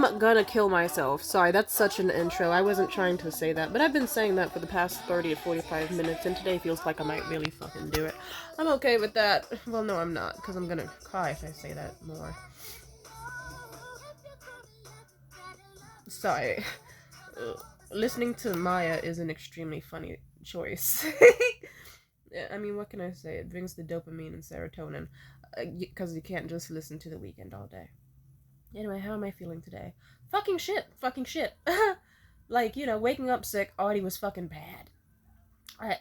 am gonna kill myself. Sorry, that's such an intro. I wasn't trying to say that, but I've been saying that for the past 30 to 45 minutes, and today feels like I might really fucking do it. I'm okay with that. Well, no, I'm not, because I'm gonna cry if I say that more. Sorry. Listening to Maya is an extremely funny choice. I mean, what can I say? It brings the dopamine and serotonin, because you can't just listen to The Weeknd all day. Anyway, how am I feeling today? Fucking shit. Fucking shit. Like, waking up sick already was fucking bad.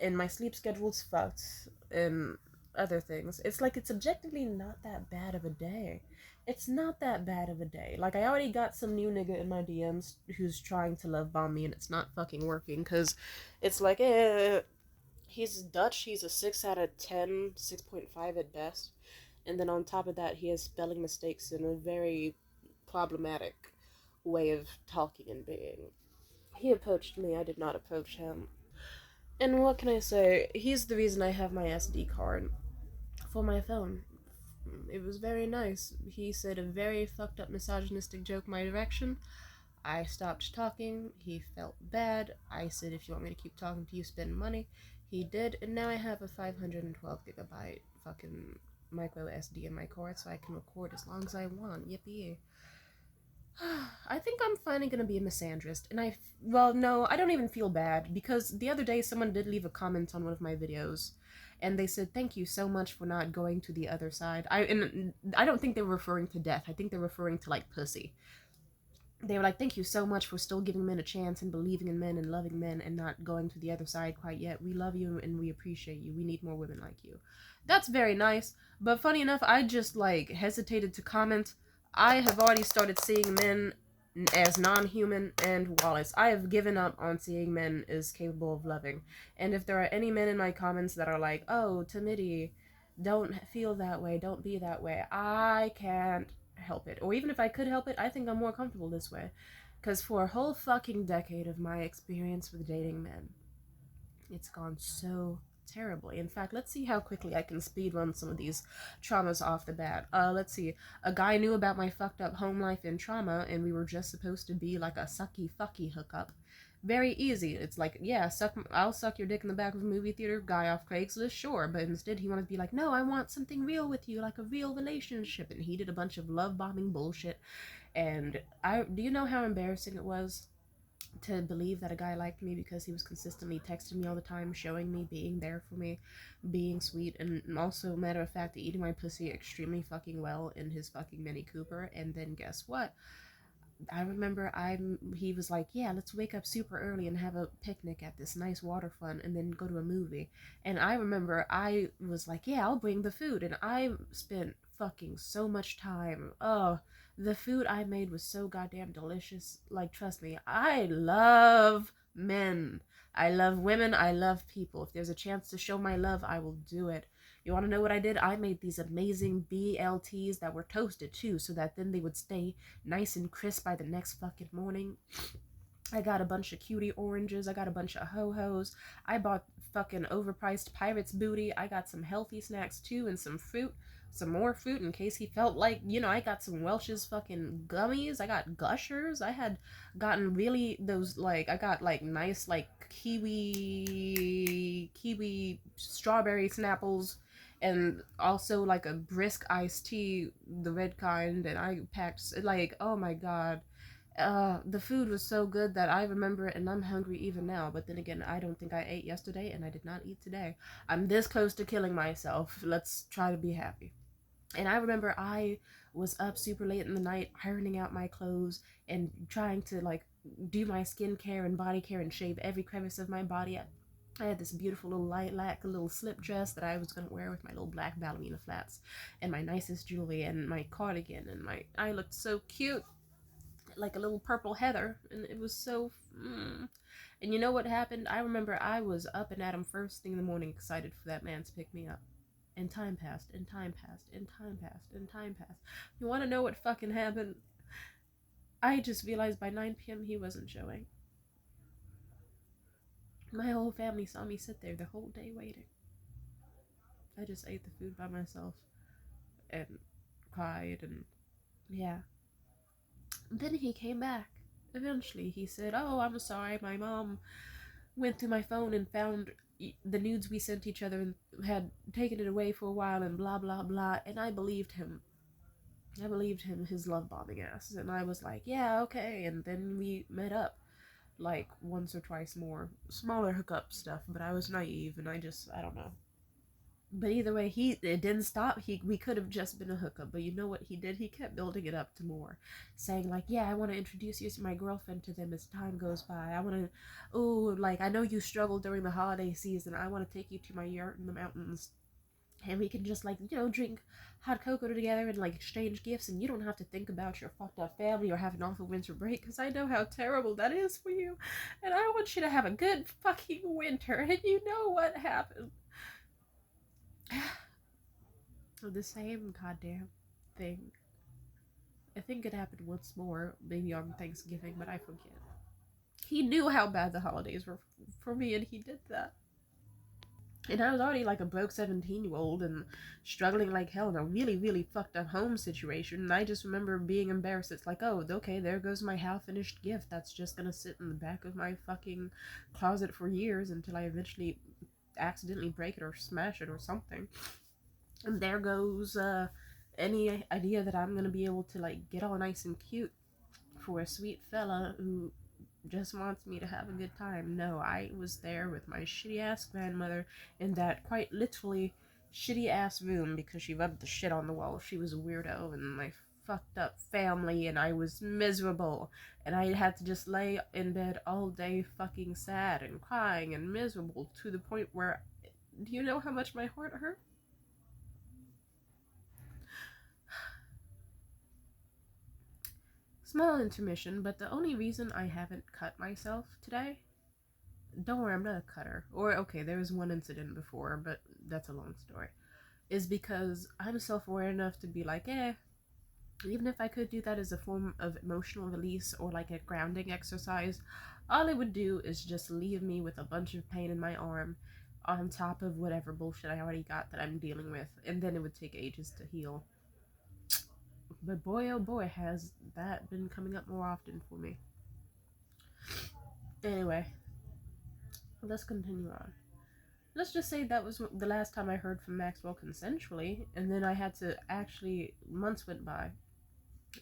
And my sleep schedule's fucked. And other things. It's like, it's objectively not that bad of a day. It's not that bad of a day. Like, I already got some new nigga in my DMs who's trying to love bomb me, and it's not fucking working, because it's like, he's Dutch, he's a 6 out of 10, 6.5 at best. And then on top of that, he has spelling mistakes in a very problematic way of talking and being. He approached me, I did not approach him. And what can I say? He's the reason I have my SD card for my phone. It was very nice. He said a very fucked up misogynistic joke my direction. I stopped talking. He felt bad. I said, if you want me to keep talking to you, spend money. He did, and now I have a 512 gigabyte fucking micro SD in my card, so I can record as long as I want. Yippee. I think I'm finally gonna be a misandrist, and well, no, I don't even feel bad, because the other day someone did leave a comment on one of my videos, and they said, thank you so much for not going to the other side. I don't think they were referring to death. I think they're referring to, like, pussy. They were like, thank you so much for still giving men a chance and believing in men and loving men and not going to the other side quite yet. We love you and we appreciate you. We need more women like you. That's very nice, but funny enough, I just, like, hesitated to comment. I have already started seeing men as non-human and Wallace. I have given up on seeing men as capable of loving. And if there are any men in my comments that are like, oh, timidity, don't feel that way, don't be that way, I can't help it. Or even if I could help it, I think I'm more comfortable this way. Because for a whole fucking decade of my experience with dating men, it's gone so terribly. In fact, let's see how quickly I can speedrun some of these traumas off the bat. Let's see. A guy knew about my fucked up home life and trauma, and we were just supposed to be like a sucky fucky hookup. Very easy. It's like, yeah, I'll suck your dick in the back of a movie theater guy off Craigslist, sure. But instead he wanted to be like, no, I want something real with you, like a real relationship. And he did a bunch of love bombing bullshit. And do you know how embarrassing it was to believe that a guy liked me because he was consistently texting me all the time, showing me, being there for me, being sweet, and also, matter of fact, eating my pussy extremely fucking well in his fucking Mini Cooper. And then guess what? I remember he was like, yeah, let's wake up super early and have a picnic at this nice waterfront and then go to a movie. And I remember I was like, yeah, I'll bring the food. And I spent fucking so much time. Oh, the food I made was so goddamn delicious. Like, trust me, I love men. I love women. I love people. If there's a chance to show my love, I will do it. You want to know what I did? I made these amazing BLTs that were toasted too, so that then they would stay nice and crisp by the next fucking morning. I got a bunch of cutie oranges. I got a bunch of ho-hos. I bought fucking overpriced pirate's booty. I got some healthy snacks too and some fruit. Some more fruit in case he felt like, I got some Welch's fucking gummies. I got Gushers. I had gotten really those, like, I got, like, nice, like, kiwi strawberry Snapples, and also, like, a brisk iced tea, the red kind, and I packed, like, oh my god. The food was so good that I remember it, and I'm hungry even now. But then again, I don't think I ate yesterday, and I did not eat today. I'm this close to killing myself. Let's try to be happy. And I remember I was up super late in the night ironing out my clothes and trying to, like, do my skincare and body care and shave every crevice of my body. I had this beautiful little lilac little slip dress that I was going to wear with my little black ballerina flats and my nicest jewelry and my cardigan, and I looked so cute, like a little purple heather, and it was so And you know what happened? I remember I was up and at him first thing in the morning, excited for that man to pick me up. And time passed, and time passed, and time passed, and time passed. You want to know what fucking happened? I just realized by 9 p.m. he wasn't showing. My whole family saw me sit there the whole day waiting. I just ate the food by myself and cried, and yeah. Then he came back. Eventually, he said, "Oh, I'm sorry. My mom went through my phone and found the nudes we sent each other and had taken it away for a while and blah blah blah." And I believed him. I believed him, his love bombing ass. And I was like, "Yeah, okay." And then we met up like once or twice more. Smaller hookup stuff, but I was naive and I don't know. But either way, it didn't stop. We could have just been a hookup, but you know what he did? He kept building it up to more, saying like, "Yeah, I want to introduce you to my girlfriend to them as time goes by. I want to, oh, like I know you struggle during the holiday season. I want to take you to my yurt in the mountains, and we can just like drink hot cocoa together and like exchange gifts, and you don't have to think about your fucked up family or have an awful winter break because I know how terrible that is for you, and I want you to have a good fucking winter." And you know what happened? The same goddamn thing. I think it happened once more, maybe on Thanksgiving, but I forget. He knew how bad the holidays were for me, and he did that. And I was already like a broke 17-year-old and struggling like hell in a really, really fucked up home situation. And I just remember being embarrassed. It's like, oh, okay, there goes my half finished gift. That's just gonna sit in the back of my fucking closet for years until I eventually accidentally break it or smash it or something. And there goes any idea that I'm gonna be able to like get all nice and cute for a sweet fella who just wants me to have a good time. No, I was there with my shitty ass grandmother in that quite literally shitty ass room because she rubbed the shit on the wall. She was a weirdo, and my fucked up family, and I was miserable, and I had to just lay in bed all day fucking sad and crying and miserable to the point where, do you know how much my heart hurt? Small intermission, but the only reason I haven't cut myself today, don't worry, I'm not a cutter. Or, okay, there was one incident before, but that's a long story. Is because I'm self aware enough to be like, even if I could do that as a form of emotional release or like a grounding exercise, all it would do is just leave me with a bunch of pain in my arm on top of whatever bullshit I already got that I'm dealing with, and then it would take ages to heal. But boy, oh boy, has that been coming up more often for me. Anyway, let's continue on. Let's just say that was the last time I heard from Maxwell consensually, and then I had to actually, months went by.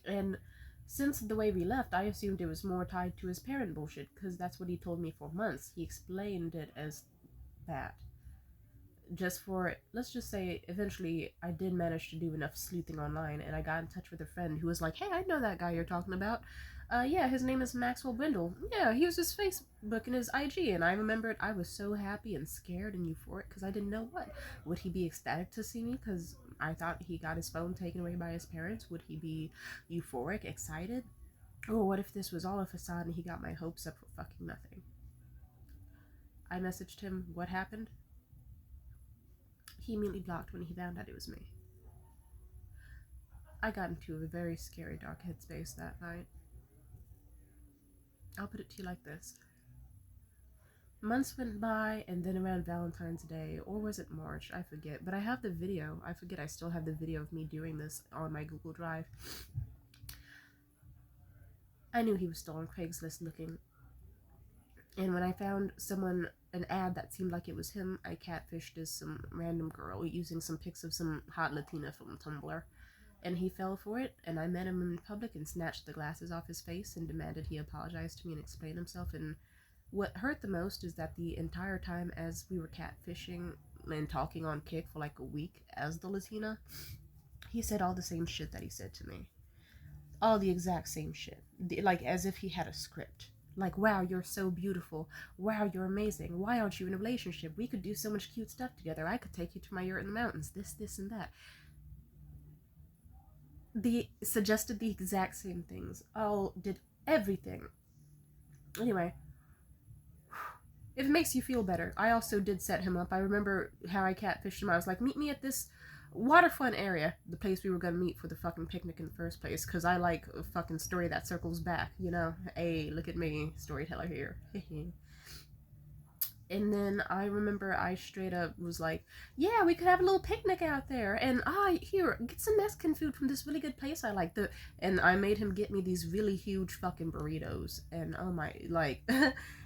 And since the way we left, I assumed it was more tied to his parent bullshit, because that's what he told me for months. He explained it as that. Just for, let's just say, eventually I did manage to do enough sleuthing online, and I got in touch with a friend who was like, "Hey, I know that guy you're talking about. Yeah, his name is Maxwell Brindle. Yeah, he was his Facebook and his IG." And I remembered I was so happy and scared and euphoric because I didn't know what. Would he be ecstatic to see me because I thought he got his phone taken away by his parents? Would he be euphoric, excited? Or what if this was all a facade and he got my hopes up for fucking nothing? I messaged him, "What happened?" He immediately blocked when he found out it was me. I got into a very scary dark headspace that night. I'll put it to you like this. Months went by, and then around Valentine's Day, or was it March? I forget. But I have the video. I forget I still have the video of me doing this on my Google Drive. I knew he was still on Craigslist looking. And when I found an ad that seemed like it was him, I catfished as some random girl using some pics of some hot Latina from Tumblr. And he fell for it, and I met him in public and snatched the glasses off his face and demanded he apologize to me and explain himself. And what hurt the most is that the entire time as we were catfishing and talking on Kick for like a week as the Latina, he said all the same shit that he said to me. All the exact same shit. Like as if he had a script. Like, "Wow, you're so beautiful. Wow, you're amazing. Why aren't you in a relationship? We could do so much cute stuff together. I could take you to my yurt in the mountains. This, and that." They suggested the exact same things. All did everything. Anyway, if it makes you feel better, I also did set him up. I remember how I catfished him. I was like, "Meet me at this waterfront area," the place we were gonna meet for the fucking picnic in the first place, because I like a fucking story that circles back, you know? Hey, look at me, storyteller here. And then I remember I straight up was like, yeah, we could have a little picnic out there. And here, get some Mexican food from this really good place I like. And I made him get me these really huge fucking burritos. And oh my, like,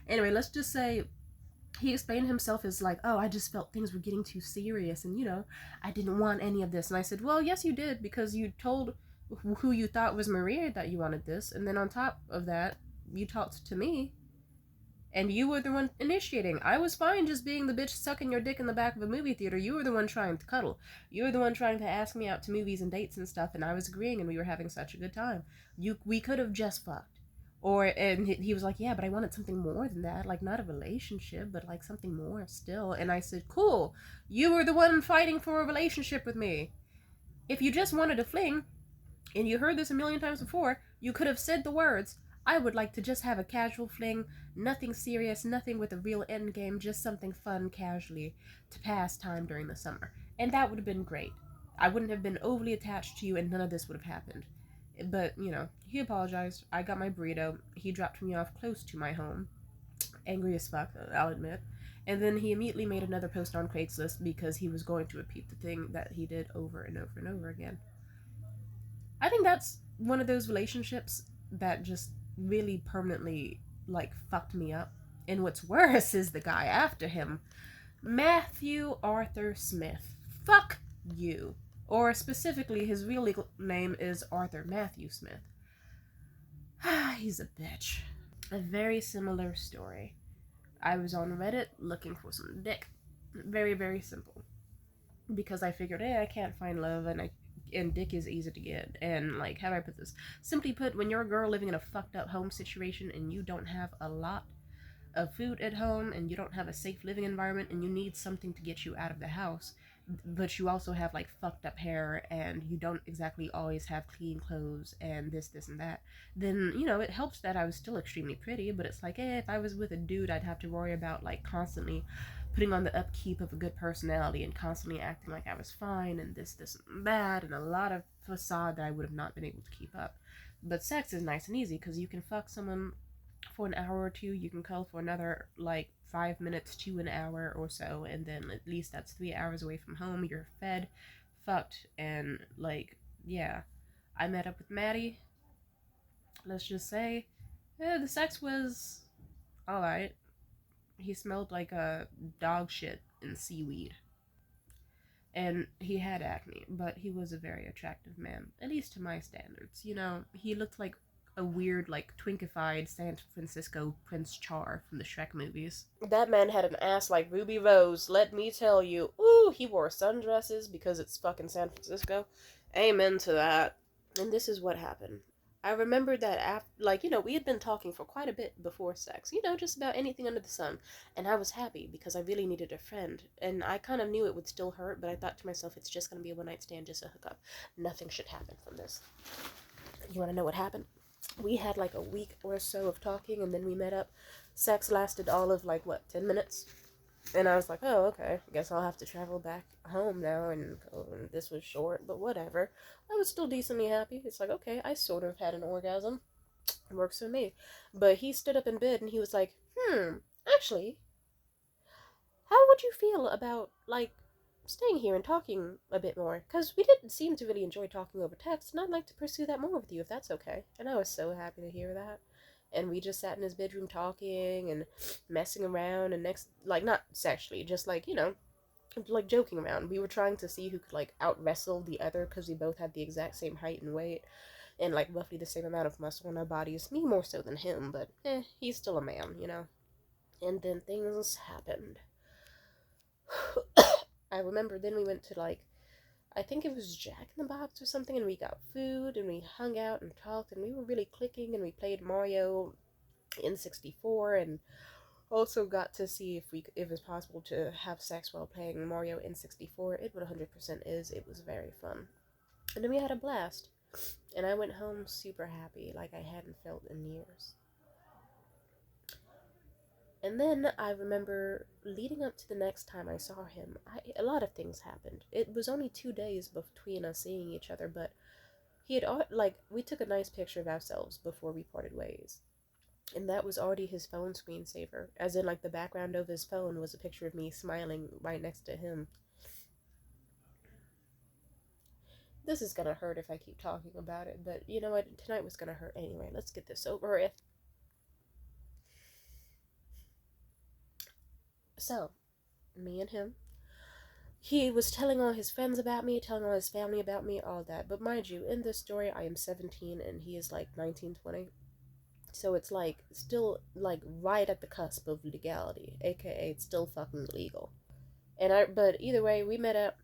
anyway, let's just say he explained himself as like, oh, I just felt things were getting too serious. And, I didn't want any of this. And I said, well, yes, you did, because you told who you thought was Maria that you wanted this. And then on top of that, you talked to me and you were the one initiating. I was fine just being the bitch sucking your dick in the back of a movie theater. You were the one trying to cuddle. You were the one trying to ask me out to movies and dates and stuff, and I was agreeing, and we were having such a good time. We could have just fucked. And he was like, yeah, but I wanted something more than that. Like, not a relationship, but like something more still. And I said, cool. You were the one fighting for a relationship with me. If you just wanted a fling, and you heard this a million times before, you could have said the words, I would like to just have a casual fling, nothing serious, nothing with a real end game, just something fun casually to pass time during the summer. And that would have been great. I wouldn't have been overly attached to you, and none of this would have happened. But, he apologized. I got my burrito. He dropped me off close to my home. Angry as fuck, I'll admit. And then he immediately made another post on Craigslist because he was going to repeat the thing that he did over and over and over again. I think that's one of those relationships that just really permanently, like, fucked me up. And what's worse is the guy after him, Matthew Arthur Smith. Fuck you. Or specifically, his real legal name is Arthur Matthew Smith. He's a bitch. A very similar story. I was on Reddit looking for some dick. Very, very simple. Because I figured, hey, I can't find love, and dick is easy to get. And, like, how do I put this? Simply put, when you're a girl living in a fucked up home situation and you don't have a lot of food at home and you don't have a safe living environment and you need something to get you out of the house, but you also have, like, fucked up hair and you don't exactly always have clean clothes and this and that, then, it helps that I was still extremely pretty. But it's like, if I was with a dude, I'd have to worry about, like, constantly putting on the upkeep of a good personality and constantly acting like I was fine and this and that, and a lot of facade that I would have not been able to keep up. But sex is nice and easy because you can fuck someone for an hour or two, you can cull for another, like, 5 minutes to an hour or so, and then at least that's 3 hours away from home. You're fed, fucked, and, like, yeah. I met up with Maddie. Let's just say, the sex was alright. He smelled like a dog shit and seaweed. And he had acne, but he was a very attractive man, at least to my standards. He looked like a weird, like, twinkified San Francisco Prince Char from the Shrek movies. That man had an ass like Ruby Rose, let me tell you. Ooh, he wore sundresses because it's fucking San Francisco. Amen to that. And this is what happened. I remember that after, like, we had been talking for quite a bit before sex, just about anything under the sun. And I was happy because I really needed a friend. And I kind of knew it would still hurt, but I thought to myself, it's just going to be a one night stand, just a hookup. Nothing should happen from this. You want to know what happened? We had like a week or so of talking, and then we met up. Sex lasted all of, like, 10 minutes? And I was like, oh, okay, guess I'll have to travel back home now, and this was short, but whatever. I was still decently happy. It's like, okay, I sort of had an orgasm. It works for me. But he stood up in bed, and he was like, actually, how would you feel about, like, staying here and talking a bit more? Because we didn't seem to really enjoy talking over text, and I'd like to pursue that more with you, if that's okay. And I was so happy to hear that. And we just sat in his bedroom talking and messing around, and not sexually, just, like, like, joking around. We were trying to see who could, like, out wrestle the other, because we both had the exact same height and weight, and, like, roughly the same amount of muscle in our bodies. Me more so than him, but, he's still a man, And then things happened. I remember then we went to, like, I think it was Jack in the Box or something, and we got food, and we hung out and talked, and we were really clicking, and we played Mario N64, and also got to see if it was possible to have sex while playing Mario N64. It 100% is. It was very fun. And then we had a blast. And I went home super happy, like I hadn't felt in years. And then I remember leading up to the next time I saw him, a lot of things happened. It was only 2 days between us seeing each other, but we took a nice picture of ourselves before we parted ways. And that was already his phone screensaver. As in, like, the background of his phone was a picture of me smiling right next to him. This is gonna hurt if I keep talking about it, but you know what? Tonight was gonna hurt anyway. Let's get this over with. So, me and him. He was telling all his friends about me, telling all his family about me, all that. But mind you, in this story, I am 17 and he is like 19, 20. So it's like still like right at the cusp of legality, aka it's still fucking legal. But either way, we met up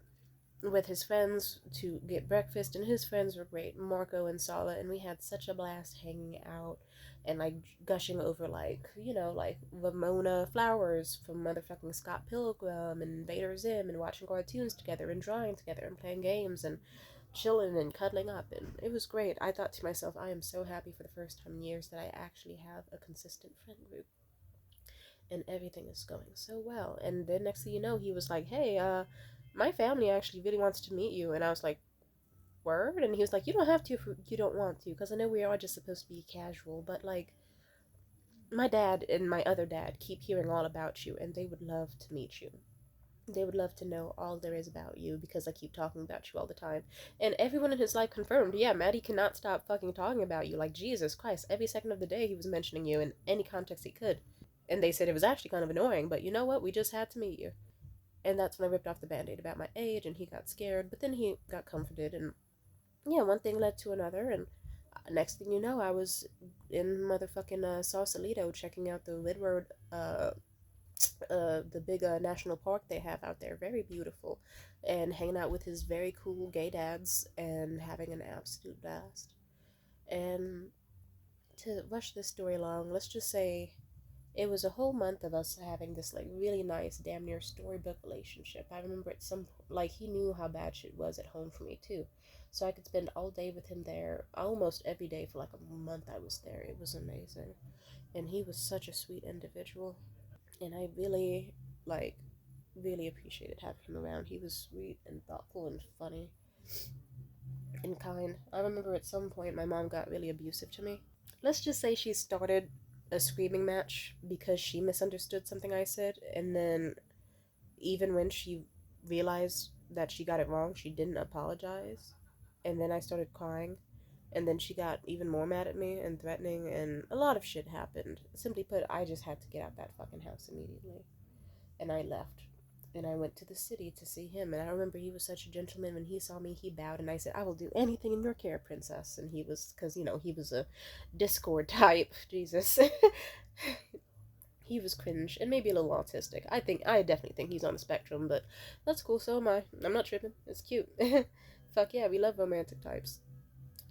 with his friends to get breakfast, and his friends were great, Marco and Sala, and we had such a blast hanging out and like gushing over like like Ramona Flowers from motherfucking Scott Pilgrim and Invader Zim, and watching cartoons together and drawing together and playing games and chilling and cuddling up, and it was great. I thought to myself, I am so happy for the first time in years that I actually have a consistent friend group, and everything is going so well. And then next thing you know, he was like, "Hey, my family actually really wants to meet you," and I was like, "Word?" And he was like, "You don't have to if you don't want to, because I know we are just supposed to be casual, but like." My dad and my other dad keep hearing all about you, and they would love to meet you. They would love to know all there is about you because I keep talking about you all the time. And everyone in his life confirmed, yeah, Maddie cannot stop fucking talking about you. Like, Jesus Christ, every second of the day he was mentioning you in any context he could. And they said it was actually kind of annoying, but you know what? We just had to meet you. And that's when I ripped off the band aid about my age, and he got scared, but then he got comforted, and yeah, one thing led to another, and next thing you know, I was in motherfucking Sausalito checking out the Lidward the big national park they have out there, very beautiful, and hanging out with his very cool gay dads and having an absolute blast. And to rush this story along, let's just say it was a whole month of us having this like really nice, damn near storybook relationship. I remember at some like he knew how bad shit was at home for me too, so I could spend all day with him there, almost every day for like a month. I was there. It was amazing, and he was such a sweet individual, and I really like really appreciated having him around. He was sweet and thoughtful and funny and kind. I remember at some point my mom got really abusive to me. Let's just say she started a screaming match because she misunderstood something I said, and then even when she realized that she got it wrong, she didn't apologize. And then I started crying, and then she got even more mad at me and threatening, and a lot of shit happened. Simply put, I just had to get out that fucking house immediately. And I left. And I went to the city to see him. And I remember he was such a gentleman. When he saw me, he bowed, and I said, "I will do anything in your care, princess." And he was, because, he was a Discord type. Jesus. He was cringe and maybe a little autistic. I definitely think he's on the spectrum, but that's cool, so am I. I'm not tripping. It's cute. Fuck yeah, we love romantic types.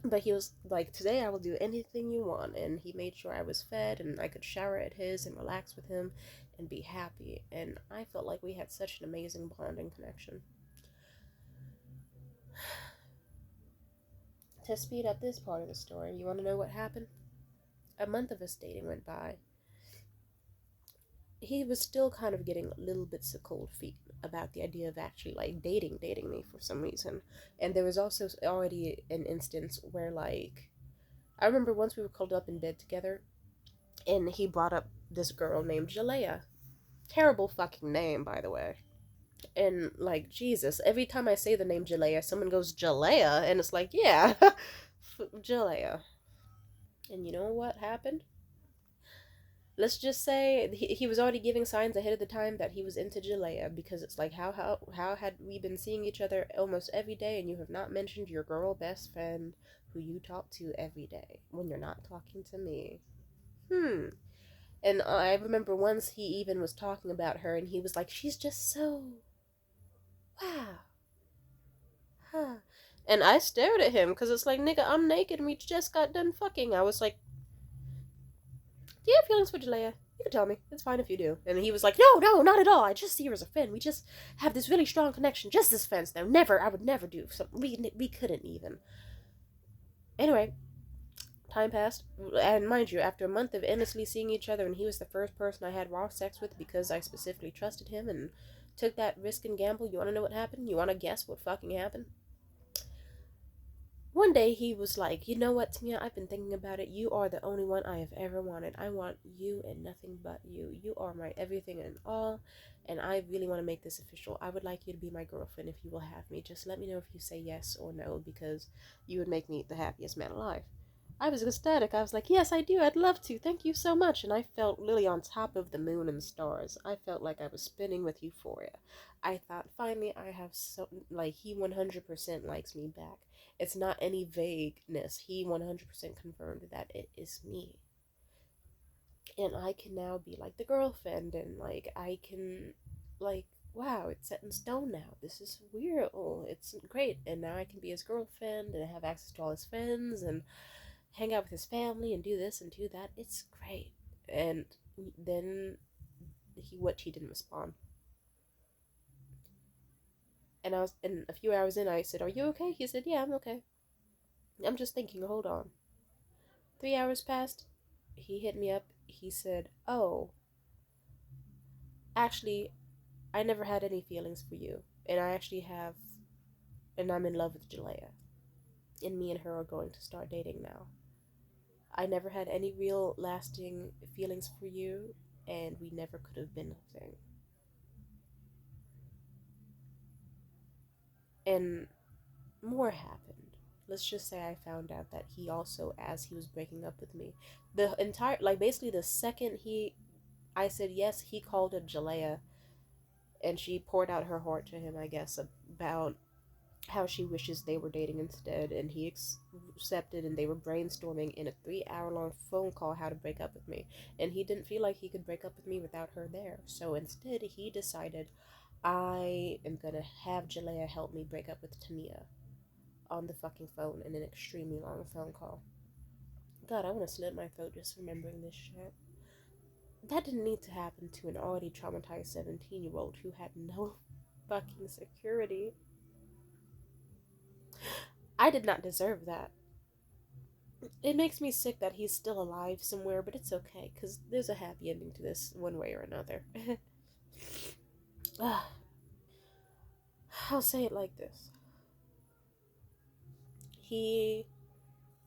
But he was like, "Today I will do anything you want," and he made sure I was fed and I could shower at his and relax with him and be happy. And I felt like we had such an amazing bonding connection. To speed up this part of the story, you want to know what happened? A month of us dating went by. He was still kind of getting little bits of cold feet about the idea of actually like dating me for some reason. And there was also already an instance where like I remember once we were curled up in bed together, and he brought up this girl named Jalea. Terrible fucking name, by the way. And like Jesus, every time I say the name Jalea, someone goes Jalea, and it's like, yeah, Jalea. And you know what happened? Let's just say he was already giving signs ahead of the time that he was into Jalea, because it's like how had we been seeing each other almost every day, and you have not mentioned your girl best friend who you talk to every day when you're not talking to me. And I remember once he even was talking about her, and he was like, "She's just so wow, huh." And I stared at him because it's like, nigga, I'm naked and we just got done fucking. I was like, "Do you have feelings for Jalea? You can tell me. It's fine if you do." And he was like, "No, no, not at all. I just see her as a friend. We just have this really strong connection, just as friends, though. Never, I would never do something. We couldn't even." Anyway, time passed, and mind you, after a month of endlessly seeing each other, and he was the first person I had raw sex with because I specifically trusted him and took that risk and gamble. You want to know what happened? You want to guess what fucking happened? One day he was like, you know what, Tamia, I've been thinking about it. You are the only one I have ever wanted. I want you and nothing but you. You are my everything and all, and I really want to make this official. I would like you to be my girlfriend if you will have me. Just let me know if you say yes or no, because you would make me the happiest man alive. I was ecstatic. I was like, yes, I do. I'd love to. Thank you so much. And I felt literally on top of the moon and stars. I felt like I was spinning with euphoria. I thought, finally, I have so, like, he 100% likes me back. It's not any vagueness. He 100% confirmed that it is me. And I can now be like the girlfriend, and like, I can, like, wow, it's set in stone now. This is weird. Oh, it's great. And now I can be his girlfriend and have access to all his friends and hang out with his family and do this and do that. It's great. And then he didn't respond. And a few hours in, I said, "Are you okay?" He said, "Yeah, I'm okay. I'm just thinking. Hold on." 3 hours passed. He hit me up. He said, "Oh, actually, I never had any feelings for you, and I actually have, and I'm in love with Jalea, and me and her are going to start dating now. I never had any real lasting feelings for you, and we never could have been a thing." And more happened. Let's just say I found out that he also, as he was breaking up with me, the entire, like, basically the second I said yes, he called it Jalea, and she poured out her heart to him, I guess, about how she wishes they were dating instead, and he accepted, and they were brainstorming in a 3 hour long phone call how to break up with me. And he didn't feel like he could break up with me without her there. So instead, he decided, I am gonna have Jalea help me break up with Tamia on the fucking phone in an extremely long phone call. God, I want to slit my throat just remembering this shit. That didn't need to happen to an already traumatized 17-year-old who had no fucking security. I did not deserve that. It makes me sick that he's still alive somewhere, but it's okay, because there's a happy ending to this, one way or another. I'll say it like this. He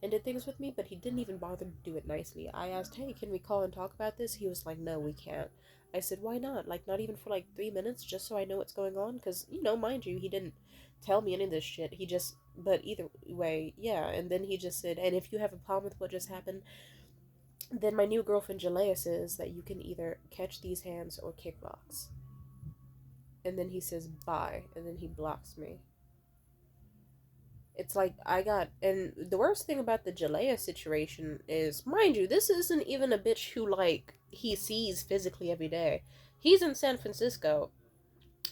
ended things with me, but he didn't even bother to do it nicely. I asked, hey, can we call and talk about this? He was like, no, we can't. I said, why not? Like, not even for like 3 minutes, just so I know what's going on? Because, mind you, he didn't tell me any of this shit. He just, but either way, yeah. And then he just said, and if you have a problem with what just happened, then my new girlfriend Jalea says that you can either catch these hands or kick rocks. And then he says, bye. And then he blocks me. It's like and the worst thing about the Jalea situation is, mind you, this isn't even a bitch who, like, he sees physically every day. He's in San Francisco,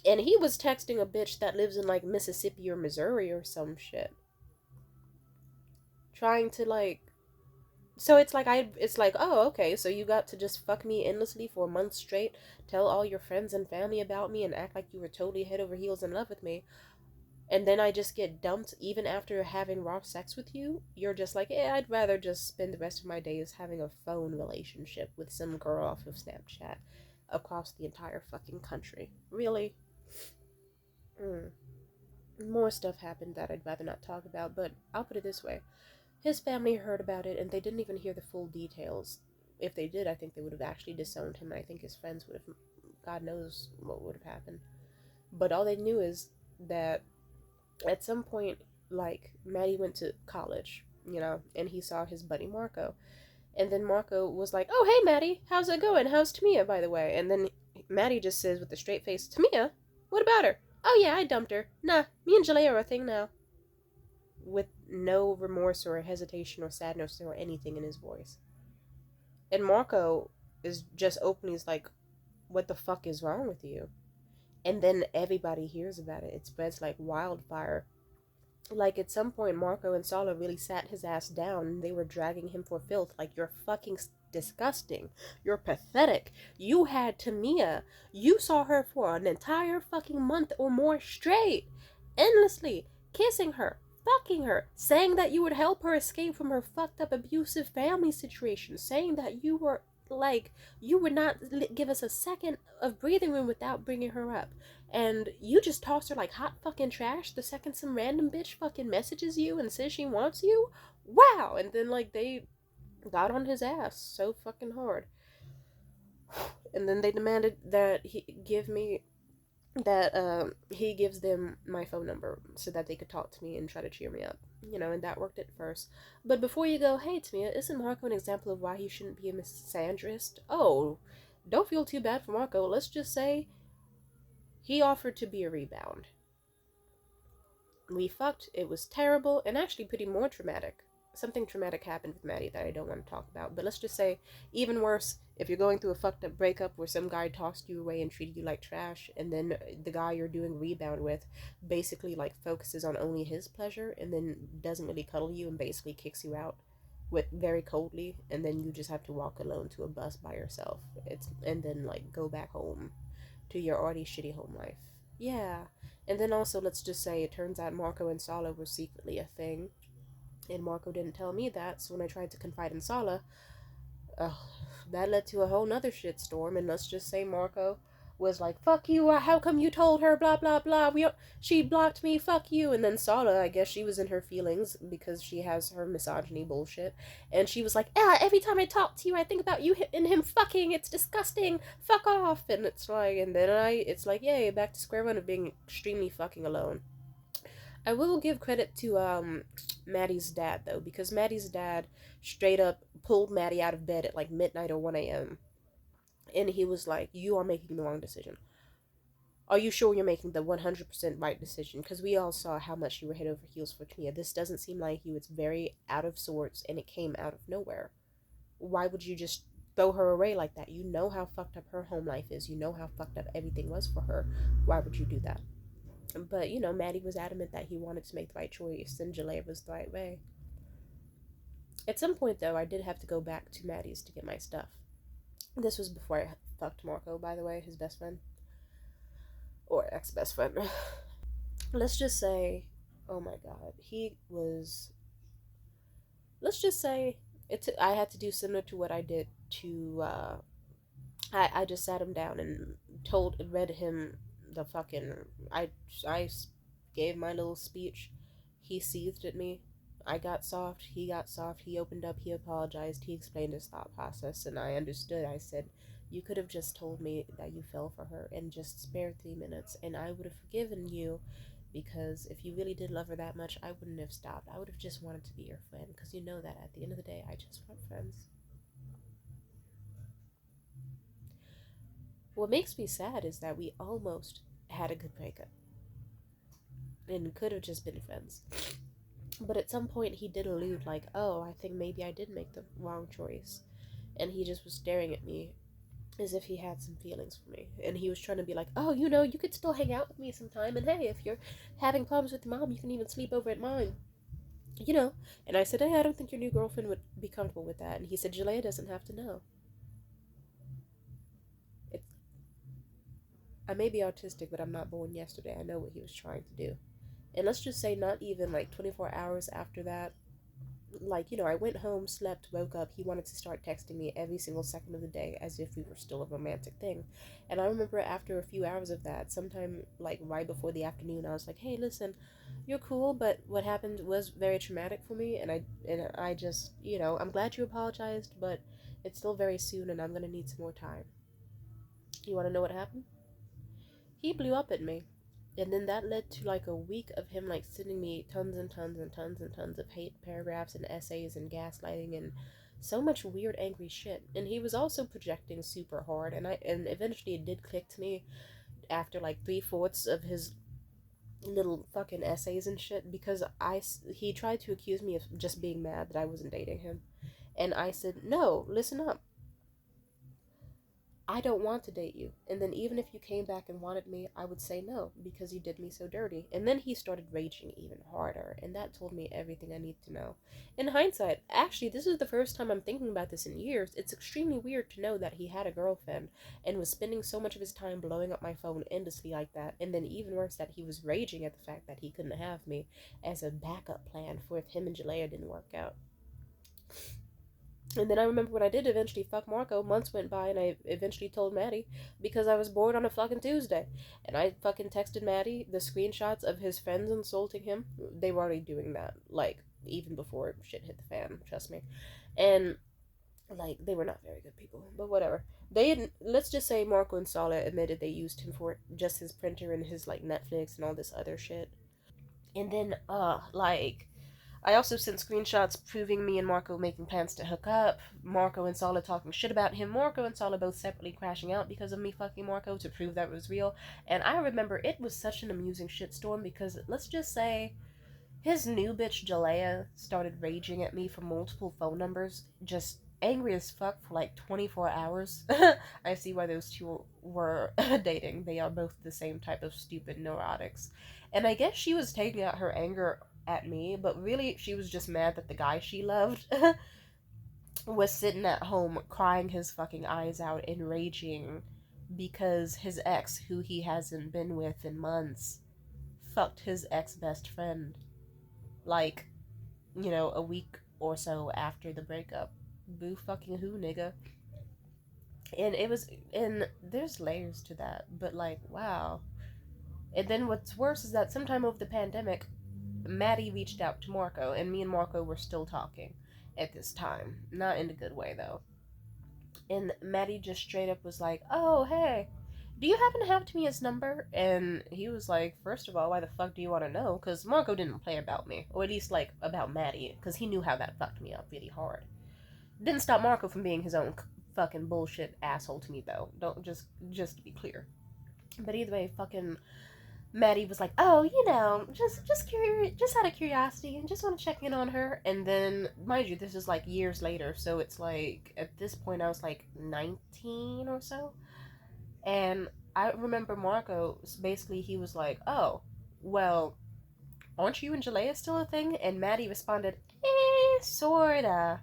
and he was texting a bitch that lives in, like, Mississippi or Missouri or some shit. Trying to, like, so it's like, oh, okay, so you got to just fuck me endlessly for a month straight, tell all your friends and family about me, and act like you were totally head over heels in love with me, and then I just get dumped even after having raw sex with you. You're just like, yeah, I'd rather just spend the rest of my days having a phone relationship with some girl off of Snapchat across the entire fucking country. Really? Mm. More stuff happened that I'd rather not talk about, but I'll put it this way. His family heard about it, and they didn't even hear the full details. If they did, I think they would have actually disowned him, and I think his friends would have, God knows what would have happened. But all they knew is that at some point, like, Maddie went to college, and he saw his buddy Marco. And then Marco was like, oh, hey, Maddie, how's it going? How's Tamia, by the way? And then Maddie just says with a straight face, Tamia? What about her? Oh, yeah, I dumped her. Nah, me and Jalea are a thing now. With no remorse or hesitation or sadness or anything in his voice. And Marco is just openly like, what the fuck is wrong with you? And then everybody hears about it. It spreads like wildfire. Like, at some point, Marco and Sala really sat his ass down, and they were dragging him for filth. Like, you're fucking disgusting. You're pathetic. You had Tamia. You saw her for an entire fucking month or more straight. Endlessly. Kissing her. Fucking her. Saying that you would help her escape from her fucked up abusive family situation. Saying that you were Like, you would not give us a second of breathing room without bringing her up. And you just toss her like hot fucking trash the second some random bitch fucking messages you and says she wants you. Wow. And then, like, they got on his ass so fucking hard. And then they demanded that he gives them my phone number so that they could talk to me and try to cheer me up. And that worked at first. But before you go, hey Tamia, isn't Marco an example of why he shouldn't be a misandrist? Oh, don't feel too bad for Marco. Let's just say he offered to be a rebound. We fucked, it was terrible, and actually pretty more traumatic. Something traumatic happened with Maddie that I don't want to talk about. But let's just say, even worse, if you're going through a fucked up breakup where some guy tossed you away and treated you like trash, and then the guy you're doing rebound with basically like focuses on only his pleasure and then doesn't really cuddle you and basically kicks you out with very coldly, and then you just have to walk alone to a bus by yourself. And then like go back home to your already shitty home life. Yeah. And then also, let's just say it turns out Marco and Sala were secretly a thing, and Marco didn't tell me that, so when I tried to confide in Sala, ugh, that led to a whole nother shitstorm, and let's just say Marco was like, fuck you, how come you told her, blah, blah, blah, she blocked me, fuck you, and then Sala, I guess she was in her feelings, because she has her misogyny bullshit, and she was like, every time I talk to you, I think about you and him fucking, it's disgusting, fuck off, and it's like, yay, back to square one of being extremely fucking alone. I will give credit to Maddie's dad though, because Maddie's dad straight up pulled Maddie out of bed at like midnight or 1 a.m. and he was like, "You are making the wrong decision. Are you sure you're making the 100% right decision? Because we all saw how much you were head over heels for Tania. This doesn't seem like you. It's very out of sorts, and it came out of nowhere. Why would you just throw her away like that? You know how fucked up her home life is. You know how fucked up everything was for her. Why would you do that?" But Maddie was adamant that he wanted to make the right choice, and Jalea was the right way. At some point, though, I did have to go back to Maddie's to get my stuff. This was before I fucked Marco, by the way, his best friend. Or ex best friend. Let's just say, oh my god, he was. Let's just say, I had to do similar to what I did to. I just sat him down and read him the fucking. I gave my little speech. He seethed at me. I got soft. He got soft. He opened up. He apologized. He explained his thought process, and I understood. I said, "You could have just told me that you fell for her and just spared 3 minutes, and I would have forgiven you." Because if you really did love her that much, I wouldn't have stopped. I would have just wanted to be your friend. Because you know that at the end of the day, I just want friends. What makes me sad is that we almost had a good breakup and could have just been friends. But at some point, he did allude, like, oh, I think maybe I did make the wrong choice. And he just was staring at me as if he had some feelings for me. And he was trying to be like, oh, you could still hang out with me sometime. And hey, if you're having problems with your mom, you can even sleep over at mine. You know. And I said, hey, I don't think your new girlfriend would be comfortable with that. And he said, Jalea doesn't have to know. It's, I may be autistic, but I'm not born yesterday. I know what he was trying to do. And let's just say, not even like 24 hours after that, like, I went home, slept, woke up. He wanted to start texting me every single second of the day as if we were still a romantic thing. And I remember after a few hours of that, sometime like right before the afternoon, I was like, hey, listen, you're cool, but what happened was very traumatic for me. And I just, I'm glad you apologized, but it's still very soon and I'm going to need some more time. You want to know what happened? He blew up at me. And then that led to like a week of him like sending me tons and tons and tons and tons of hate paragraphs and essays and gaslighting and so much weird angry shit. And he was also projecting super hard, and eventually it did click to me after like 3/4 of his little fucking essays and shit, because he tried to accuse me of just being mad that I wasn't dating him. And I said, "No, listen up. I don't want to date you." And then even if you came back and wanted me, I would say no because you did me so dirty. And then he started raging even harder, and that told me everything I need to know. In hindsight, actually, this is the first time I'm thinking about this in years. It's extremely weird to know that he had a girlfriend and was spending so much of his time blowing up my phone endlessly like that. And then even worse, that he was raging at the fact that he couldn't have me as a backup plan for if him and Jalea didn't work out. And then I remember when I did eventually fuck Marco, months went by and I eventually told Maddie because I was bored on a fucking Tuesday. And I fucking texted Maddie the screenshots of his friends insulting him. They were already doing that, like, even before shit hit the fan, trust me. And, like, they were not very good people, but whatever. They had, let's just say Marco and Sala admitted they used him for just his printer and his, like, Netflix and all this other shit. And then, like, I also sent screenshots proving me and Marco making plans to hook up, Marco and Sala talking shit about him, Marco and Sala both separately crashing out because of me fucking Marco to prove that it was real. And I remember it was such an amusing shitstorm because let's just say his new bitch Jalea started raging at me from multiple phone numbers, just angry as fuck for like 24 hours. I see why those two were dating. They are both the same type of stupid neurotics. And I guess she was taking out her anger at me, but really she was just mad that the guy she loved was sitting at home crying his fucking eyes out and raging because his ex, who he hasn't been with in months, fucked his ex best friend. Like, a week or so after the breakup. Boo fucking who, nigga. And it was, and there's layers to that, but like, wow. And then what's worse is that sometime over the pandemic, Maddie reached out to Marco, and me and Marco were still talking at this time. Not in a good way, though. And Maddie just straight up was like, oh, hey, do you happen to have Tamia's number? And he was like, first of all, why the fuck do you want to know? Because Marco didn't play about me, or at least, like, about Maddie, because he knew how that fucked me up really hard. Didn't stop Marco from being his own fucking bullshit asshole to me, though. Don't just to be clear. But either way, fucking Maddie was like, "Oh, just curious, just out of curiosity, and just want to check in on her." And then, mind you, this is like years later, so it's like at this point I was like 19 or so, and I remember Marco basically he was like, "Oh, well, aren't you and Jalea still a thing?" And Maddie responded, sorta."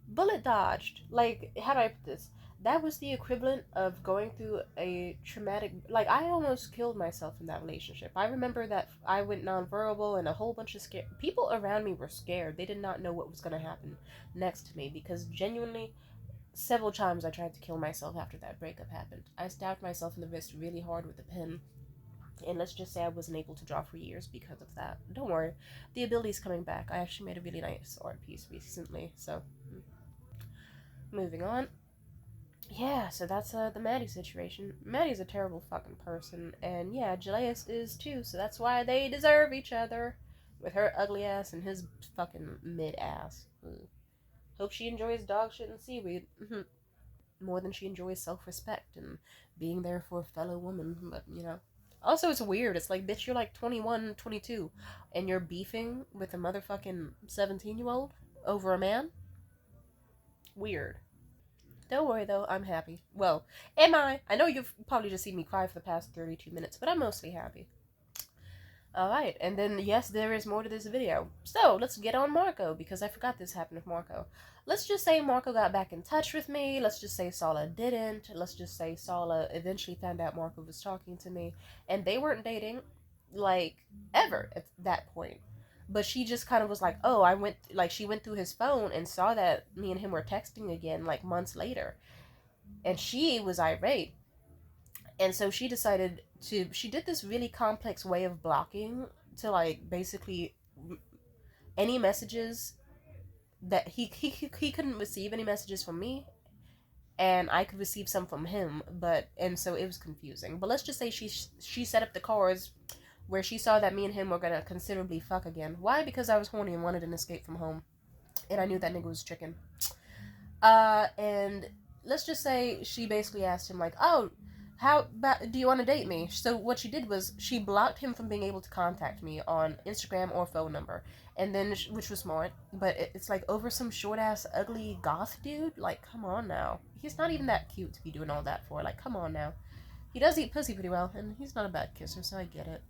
Bullet dodged. Like, how do I put this? That was the equivalent of going through a traumatic. Like, I almost killed myself in that relationship. I remember that I went nonverbal, and a whole bunch of scared people around me were scared. They did not know what was going to happen next to me because genuinely, several times I tried to kill myself after that breakup happened. I stabbed myself in the wrist really hard with a pen. And let's just say I wasn't able to draw for years because of that. Don't worry, the ability's coming back. I actually made a really nice art piece recently, so moving on. Yeah, so that's the Maddie situation. Maddie's a terrible fucking person, and yeah, Julius is too, so that's why they deserve each other. With her ugly ass and his fucking mid ass. Hope she enjoys dog shit and seaweed more than she enjoys self respect and being there for a fellow woman, but Also, it's weird. It's like, bitch, you're like 21, 22, and you're beefing with a motherfucking 17-year-old over a man? Weird. Don't worry though, I'm happy. Well, am I? I know you've probably just seen me cry for the past 32 minutes, but I'm mostly happy. Alright, and then yes, there is more to this video. So, let's get on Marco, because I forgot this happened with Marco. Let's just say Marco got back in touch with me. Let's just say Sala didn't. Let's just say Sala eventually found out Marco was talking to me. And they weren't dating, like, ever at that point. But she just kind of was like, oh, she went through his phone and saw that me and him were texting again, like, months later. And she was irate, and so she did this really complex way of blocking to, like, basically any messages that he couldn't receive any messages from me, and I could receive some from him, and so it was confusing. But let's just say she set up the cards where she saw that me and him were gonna considerably fuck again. Why? Because I was horny and wanted an escape from home, and I knew that nigga was chicken. And let's just say she basically asked him, like, oh, do you want to date me? So what she did was she blocked him from being able to contact me on Instagram or phone number, and then which was smart, but it's like over some short ass ugly goth dude. Like, come on now, he's not even that cute to be doing all that for. Like, come on now, he does eat pussy pretty well, and he's not a bad kisser, so I get it.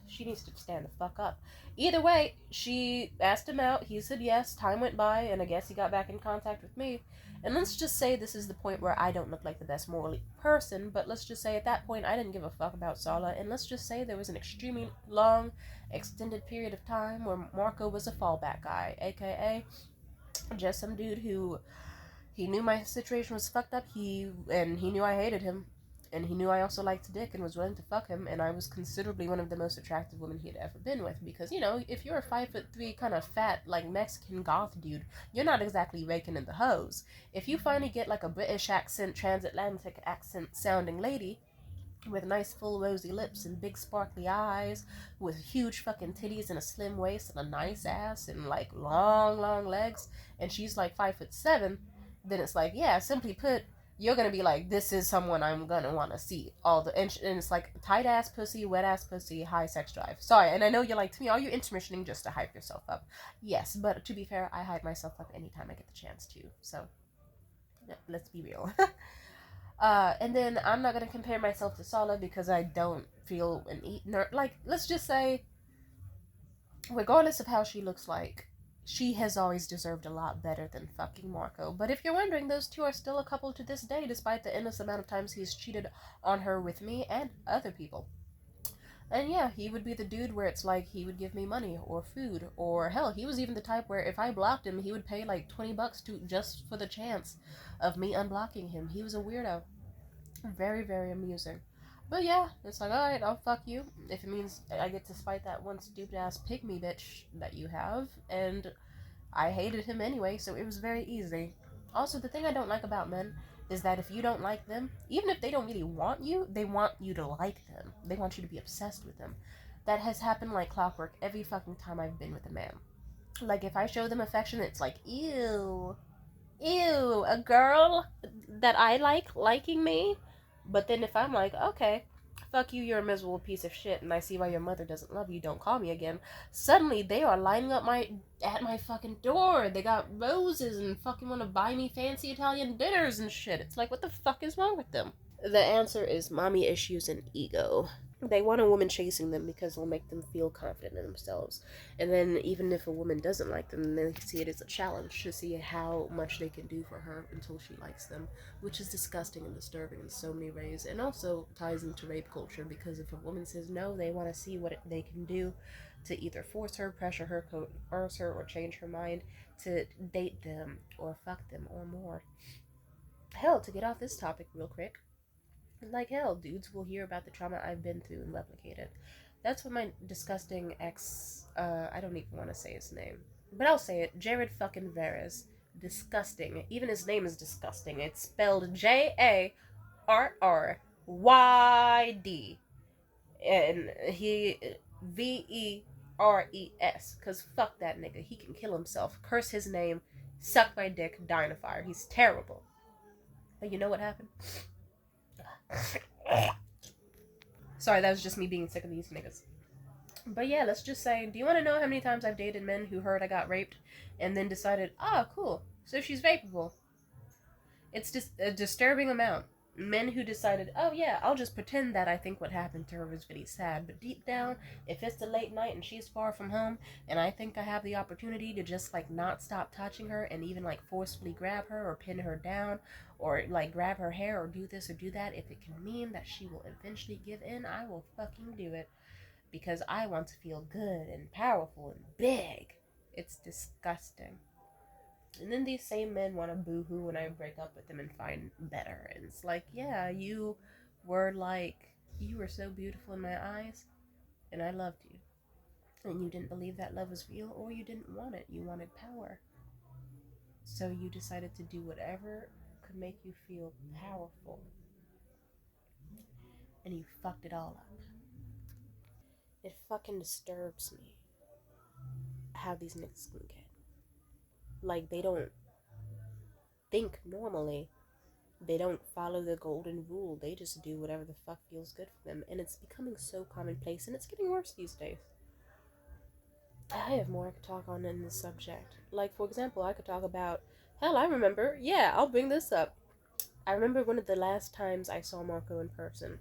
She needs to stand the fuck up. Either way, she asked him out. He said yes. Time went by, and I guess he got back in contact with me. And let's just say this is the point where I don't look like the best morally person, but let's just say at that point I didn't give a fuck about Sala, and let's just say there was an extremely long, extended period of time where Marco was a fallback guy, aka Just some dude who he knew my situation was fucked up. He knew I hated him, and he knew I also liked dick and was willing to fuck him. And I was considerably one of the most attractive women he had ever been with. Because if you're a 5'3" kind of fat like Mexican goth dude, you're not exactly raking in the hose. If you finally get like a British accent, transatlantic accent sounding lady with nice full rosy lips and big sparkly eyes, with huge fucking titties and a slim waist and a nice ass and like long legs, and she's like 5'7", then it's like, yeah, simply put, you're gonna be like, this is someone I'm gonna want to see all the and it's like tight ass pussy, wet ass pussy, high sex drive. Sorry, and I know you're like, to me, are you intermissioning just to hype yourself up? Yes, but to be fair, I hype myself up anytime I get the chance to. So let's be real. And then I'm not gonna compare myself to Sala because I don't feel an like. Let's just say, regardless of how she looks like, she has always deserved a lot better than fucking Marco. But if you're wondering, those two are still a couple to this day, despite the endless amount of times he's cheated on her with me and other people. And yeah, he would be the dude where it's like he would give me money or food, or hell, he was even the type where if I blocked him, he would pay like $20 to just for the chance of me unblocking him. He was a weirdo. Very, very amusing. But yeah, it's like, alright, I'll fuck you. If it means I get to spite that one stupid ass pygmy bitch that you have. And I hated him anyway, so it was very easy. Also, the thing I don't like about men is that if you don't like them, even if they don't really want you, they want you to like them. They want you to be obsessed with them. That has happened like clockwork every fucking time I've been with a man. Like, if I show them affection, it's like, ew, ew, a girl that I like liking me. But then if I'm like, okay, fuck you, you're a miserable piece of shit, and I see why your mother doesn't love you, don't call me again. Suddenly they are lining up at my fucking door. They got roses and fucking want to buy me fancy Italian dinners and shit. It's like, what the fuck is wrong with them? The answer is mommy issues and ego. They want a woman chasing them because it'll make them feel confident in themselves. And then even if a woman doesn't like them, they see it as a challenge to see how much they can do for her until she likes them, which is disgusting and disturbing in so many ways. And also ties into rape culture because if a woman says no, they want to see what they can do to either force her, pressure her, coerce her, or change her mind to date them or fuck them or more. Hell, to get off this topic real quick, like hell, dudes will hear about the trauma I've been through and replicate it. That's what my disgusting ex, I don't even want to say his name, but I'll say it, Jared fucking Veras. Disgusting. Even his name is disgusting. It's spelled Jarryd. And he, Veres. Because fuck that nigga. He can kill himself. Curse his name. Suck my dick. Die in a fire. He's terrible. But you know what happened? Sorry, that was just me being sick of these niggas. But yeah, let's just say, do you want to know how many times I've dated men who heard I got raped and then decided, ah, cool, so she's rapeable? It's just a disturbing amount. Men who decided, oh yeah, I'll just pretend that I think what happened to her was really sad, but deep down, if it's a late night and she's far from home, and I think I have the opportunity to just like not stop touching her and even like forcefully grab her or pin her down or like grab her hair or do this or do that, if it can mean that she will eventually give in, I will fucking do it because I want to feel good and powerful and big. It's disgusting. And then these same men want to boo-hoo when I break up with them and find better. And it's like, yeah, you were so beautiful in my eyes, and I loved you. And you didn't believe that love was real, or you didn't want it. You wanted power. So you decided to do whatever could make you feel powerful. And you fucked it all up. It fucking disturbs me how these niggas can get. Like, they don't think normally. They don't follow the golden rule. They just do whatever the fuck feels good for them. And it's becoming so commonplace, and it's getting worse these days. I have more I could talk on in this subject. Like, for example, I could talk about... Hell, I remember. Yeah, I'll bring this up. I remember one of the last times I saw Marco in person.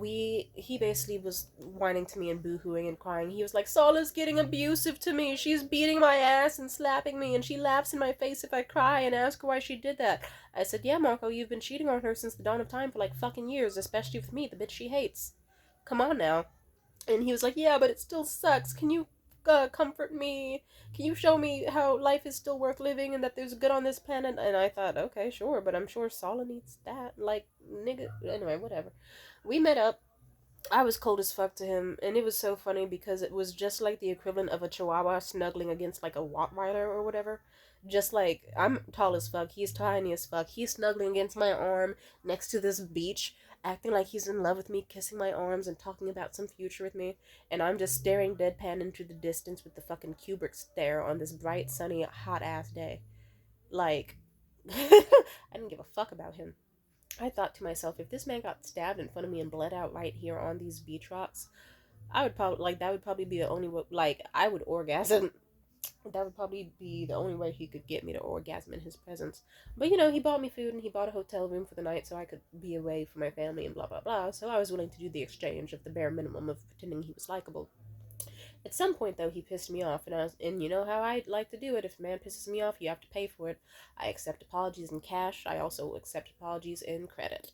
He basically was whining to me and boo-hooing and crying. He was like, Sola's getting abusive to me. She's beating my ass and slapping me, and she laughs in my face if I cry and ask her why she did that. I said, yeah, Marco, you've been cheating on her since the dawn of time for like fucking years, especially with me, the bitch she hates. Come on now. And he was like, yeah, but it still sucks. Can you comfort me? Can you show me how life is still worth living and that there's good on this planet? And I thought, okay, sure, but I'm sure Sala needs that. Like, nigga. Anyway, whatever. We met up. I was cold as fuck to him, and it was so funny because it was just like the equivalent of a chihuahua snuggling against like a Rottweiler or whatever. Just like I'm tall as fuck, he's tiny as fuck. He's snuggling against my arm next to this beach, acting like he's in love with me, kissing my arms and talking about some future with me, and I'm just staring deadpan into the distance with the fucking Kubrick stare on this bright, sunny, hot ass day. Like, I didn't give a fuck about him. I thought to myself, if this man got stabbed in front of me and bled out right here on these beach rocks, I would probably like that would probably be the only way. Like I would orgasm. That would probably be the only way he could get me to orgasm in his presence. But you know, he bought me food and he bought a hotel room for the night so I could be away from my family and blah blah blah. So I was willing to do the exchange of the bare minimum of pretending he was likable. At some point though, he pissed me off, and you know how I like to do it. If a man pisses me off, you have to pay for it. I accept apologies in cash. I also accept apologies in credit.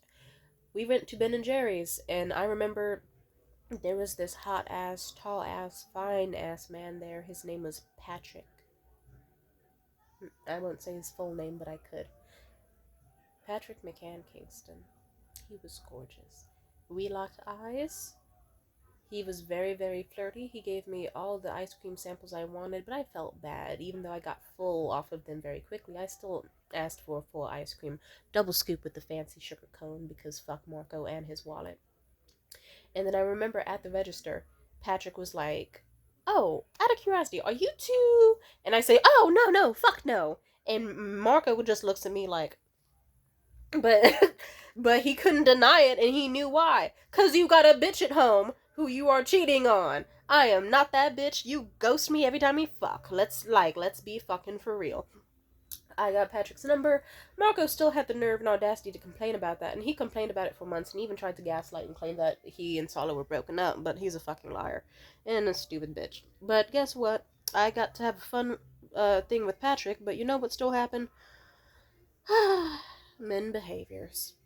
We went to Ben and Jerry's, and I remember there was this hot ass, tall ass, fine ass man there. His name was Patrick. I won't say his full name, but I could. Patrick McCann Kingston. He was gorgeous. We locked eyes. He was very, very flirty. He gave me all the ice cream samples I wanted, but I felt bad. Even though I got full off of them very quickly, I still asked for a full ice cream. Double scoop with the fancy sugar cone because fuck Marco and his wallet. And then I remember at the register, Patrick was like, "Oh, out of curiosity, are you two?" And I say, "Oh, no, no, fuck no." And Marco just looks at me like, but but he couldn't deny it, and he knew why. "'Cause you got a bitch at home who you are cheating on. I am not that bitch. You ghost me every time we fuck. Let's be fucking for real." I got Patrick's number. Marco still had the nerve and audacity to complain about that, and he complained about it for months and even tried to gaslight and claim that he and Solo were broken up, but he's a fucking liar and a stupid bitch. But guess what? I got to have a fun thing with Patrick, but you know what still happened? Men behaviors.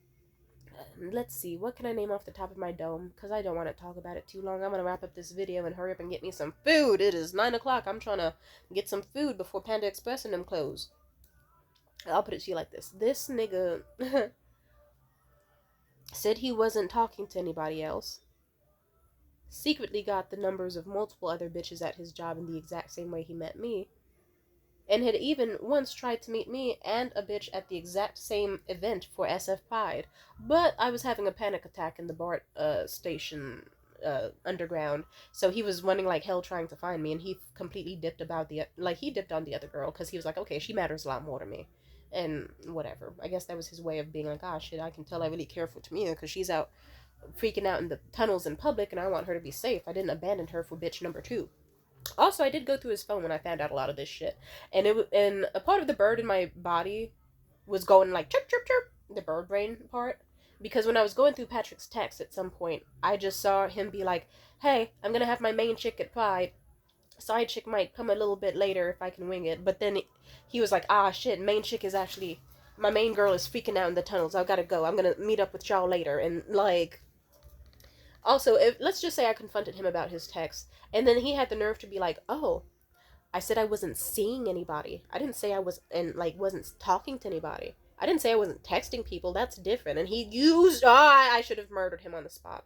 Let's see, what can I name off the top of my dome? Because I don't want to talk about it too long. I'm going to wrap up this video and hurry up and get me some food. It is 9 o'clock. I'm trying to get some food before Panda Express and them close. I'll put it to you like this. This nigga said he wasn't talking to anybody else. Secretly got the numbers of multiple other bitches at his job in the exact same way he met me. And had even once tried to meet me and a bitch at the exact same event for SF Pride. But I was having a panic attack in the BART station underground, so he was running like hell trying to find me, and he completely dipped he dipped on the other girl because he was like, okay, she matters a lot more to me. And whatever. I guess that was his way of being like, ah, shit, I can tell I really care for Tamia because she's out freaking out in the tunnels in public and I want her to be safe. I didn't abandon her for bitch number two. Also, I did go through his phone when I found out a lot of this shit, and and a part of the bird in my body was going like chirp chirp chirp, the bird brain part, because when I was going through Patrick's text at some point, I just saw him be like, "Hey, I'm gonna have my main chick at Pride. Side chick might come a little bit later if I can wing it." But then he was like, "Ah shit, main chick is actually my main girl is freaking out in the tunnels. I gotta go. I'm gonna meet up with y'all later." And like, also, if let's just say I confronted him about his text, and then he had the nerve to be like, "Oh, I said I wasn't seeing anybody. I didn't say I was and like wasn't talking to anybody. I didn't say I wasn't texting people. That's different." And he used I should have murdered him on the spot.